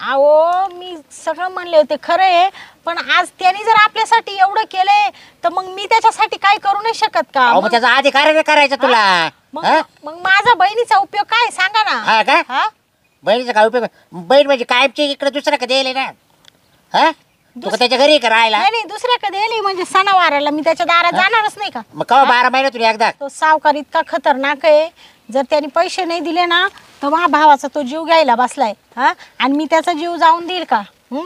[SPEAKER 4] अहो मी सगळं म्हणले होते खरं आहे, पण आज त्यांनी जर आपल्यासाठी एवढं केलंय तर मग मी त्याच्यासाठी काय करू नाही शकत का?
[SPEAKER 3] अहो, मग त्याचा अधिकार नाही करायचा तुला.
[SPEAKER 4] मग
[SPEAKER 3] हा?
[SPEAKER 4] मग माझा बहिणीचा उपयोग काय सांगा ना.
[SPEAKER 3] हा का?
[SPEAKER 4] हा
[SPEAKER 3] बहिणीचा काय उपयोग? बहीण म्हणजे कायमची इकडे दुसरं का द्यायला ना? हा तू का त्याच्या घरी का राहायला?
[SPEAKER 4] नाही दुसऱ्याकडे येईल म्हणजे सणावाराला मी त्याच्या दारात जाणारच नाही का?
[SPEAKER 3] मग का 12 महिन्यातून एकदा?
[SPEAKER 4] तो सावकार इतका खतरनाक आहे, जर त्यांनी पैसे नाही दिले ना तर माझ्या भावाचा तो जीव घ्यायला बसलाय. हा आणि मी त्याचा जीव जाऊन देईल का?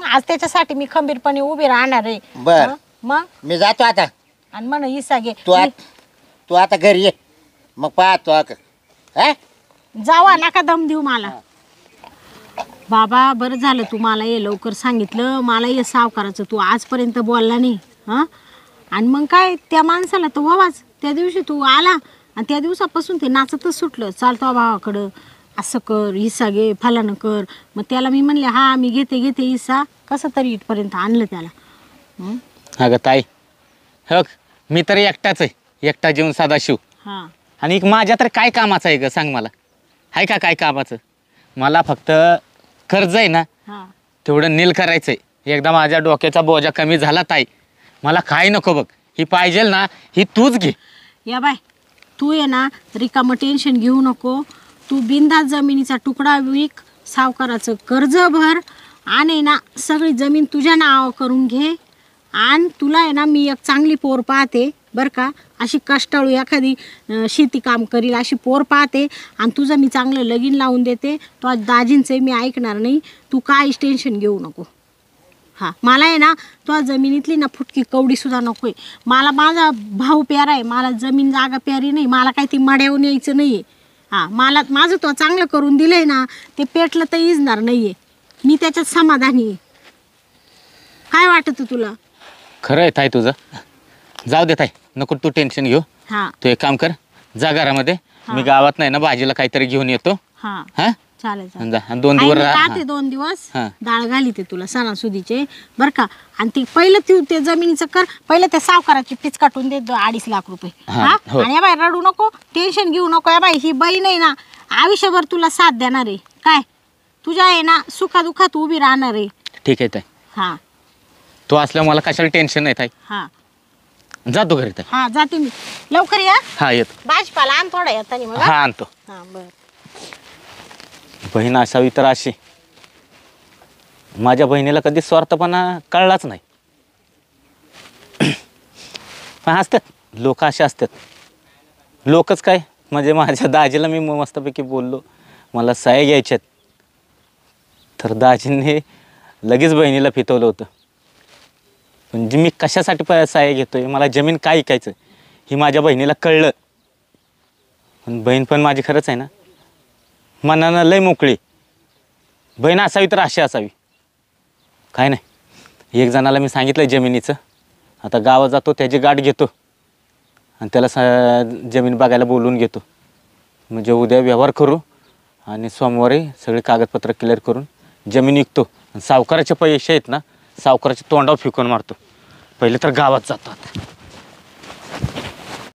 [SPEAKER 4] आज त्याच्यासाठी मी खंबीरपणे उभी राहणार आहे.
[SPEAKER 3] बर
[SPEAKER 4] हं? मग
[SPEAKER 3] मी जातो आता.
[SPEAKER 4] आणि म्हण हिस्सा घे.
[SPEAKER 3] तू आता घरी ये मग पाहतो. हा
[SPEAKER 4] जावा नका दम देऊ मला. बाबा बरं झालं तू मला ये लवकर सांगितलं, मला ये सावकाराचं तू आजपर्यंत बोलला नाही. हां आणि मग काय त्या माणसाला तो वावाच त्या दिवशी तू आला आणि त्या दिवसापासून ते नाचतच सुटलं. चालतो भावाकडं असं कर हिस्सा घे फलानं कर. मग त्याला मी म्हणले हा मी घेते हिस्सा, कसं तरी इथपर्यंत आणलं त्याला.
[SPEAKER 2] अगं ताई हो मी तरी एकटाच आहे, एकटा जीवन सदाशिव.
[SPEAKER 4] हां
[SPEAKER 2] आणि माझ्या तर काय कामाचं आहे ग सांग मला? आहे का काय कामाचं? मला फक्त कर्ज आहे ना
[SPEAKER 4] हां
[SPEAKER 2] तेवढं नील करायचं आहे. एकदा माझ्या डोक्याचा बोजा कमी झाला ताई, मला काय नको बघ, ही पाहिजेल ना ही तूच घे.
[SPEAKER 4] या बाय तू ये ना रिकामं टेन्शन घेऊ नको. तू बिनधास्त जमिनीचा तुकडा विक, सावकाराचं कर्ज भर आणि ना सगळी जमीन तुझ्या नावावर करून घे. आणि तुला आहे ना मी एक चांगली पोर पाहते बरं का, अशी कष्टाळू एखादी शेती काम करील अशी पोर पाहते आणि तुझं मी चांगलं लगीन लावून देते. तो दाजींचं मी ऐकणार नाही, तू काहीच टेन्शन घेऊ नको. हां मला आहे ना तो जमिनीतली ना फुटकी कवडीसुद्धा नको आहे. मला माझा भाऊ प्यारा आहे, मला जमीन जागा प्यारी नाही, मला काही ती मड्यावून यायचं नाही आहे. हां मला माझं तो चांगलं करून दिलं आहे ना, ते पेटलं तर इजणार नाही आहे, मी त्याच्यात समाधानी आहे. काय वाटतं तुला?
[SPEAKER 2] खरं आहे ताई तुझं, जाऊ दे ताई नको तू टेन्शन घेऊ.
[SPEAKER 4] हां
[SPEAKER 2] तू एक काम कर, जा घरामध्ये, मी गावात नाही ना भाजीला काहीतरी घेऊन येतो.
[SPEAKER 4] हां
[SPEAKER 2] हां
[SPEAKER 4] चालेल चालेल.
[SPEAKER 2] जा, आणि 2
[SPEAKER 4] आई,
[SPEAKER 2] दिवस
[SPEAKER 4] मी
[SPEAKER 2] राहा.
[SPEAKER 4] राहते 2 दिवस
[SPEAKER 2] हा.
[SPEAKER 4] डाळ घाली ते तुला सणासुदीचे बर का. आणि ती पहिलं तू ते जमिनीचं कर, पहिलं त्या सावकाराची पीच काटून दे 2.5 लाख रुपये.
[SPEAKER 2] हा,
[SPEAKER 4] हा
[SPEAKER 2] हो.
[SPEAKER 4] आणि या बाई रडू नको, टेन्शन घेऊ नको. या बाई ही बहीण आहे ना आयुष्यभर तुला साथ देणार आहे. काय तुझ्या आहे ना सुखादुखात उभी राहणार आहे.
[SPEAKER 2] ठीक आहे ताई,
[SPEAKER 4] हा
[SPEAKER 2] तो असल्यावर मला कशाला टेन्शन नाही ताई.
[SPEAKER 4] हा
[SPEAKER 2] जातो घरी ताई.
[SPEAKER 4] हा जाते मी, लवकर या.
[SPEAKER 2] हा येतो.
[SPEAKER 4] भाजीपाला आण थोडा येतानी मग. हा
[SPEAKER 2] हा आणतो.
[SPEAKER 4] हा, बरं.
[SPEAKER 2] बहीण असावी तर अशी. माझ्या बहिणीला कधी स्वार्थपणा कळलाच नाही. पण असतात लोक, असे असतात. लोकच काय म्हणजे माझ्या दाजीला मी मस्तपैकी बोललो मला साया घ्यायच्यात, तर दाजींनी लगेच बहिणीला फितवलं होतं. म्हणजे मी कशासाठी साया घेतोय, मला जमीन काय ऐकायचं ही माझ्या बहिणीला कळलं. पण बहीण पण माझी खरंच आहे ना मनानं लय मोकळी. बहीण असावी तर अशी असावी. काय नाही, एक जणाला मी सांगितलं जमिनीचं, आता गावात जातो त्याची गाठ घेतो आणि त्याला जमीन बघायला बोलवून घेतो. म्हणजे उद्या व्यवहार करू आणि सोमवारी सगळे कागदपत्र क्लिअर करून जमीन विकतो. सावकाराचे पैसे आहेत ना, सावकाराच्या तोंडावर फेकून मारतो. पहिले तर गावात जातो आता.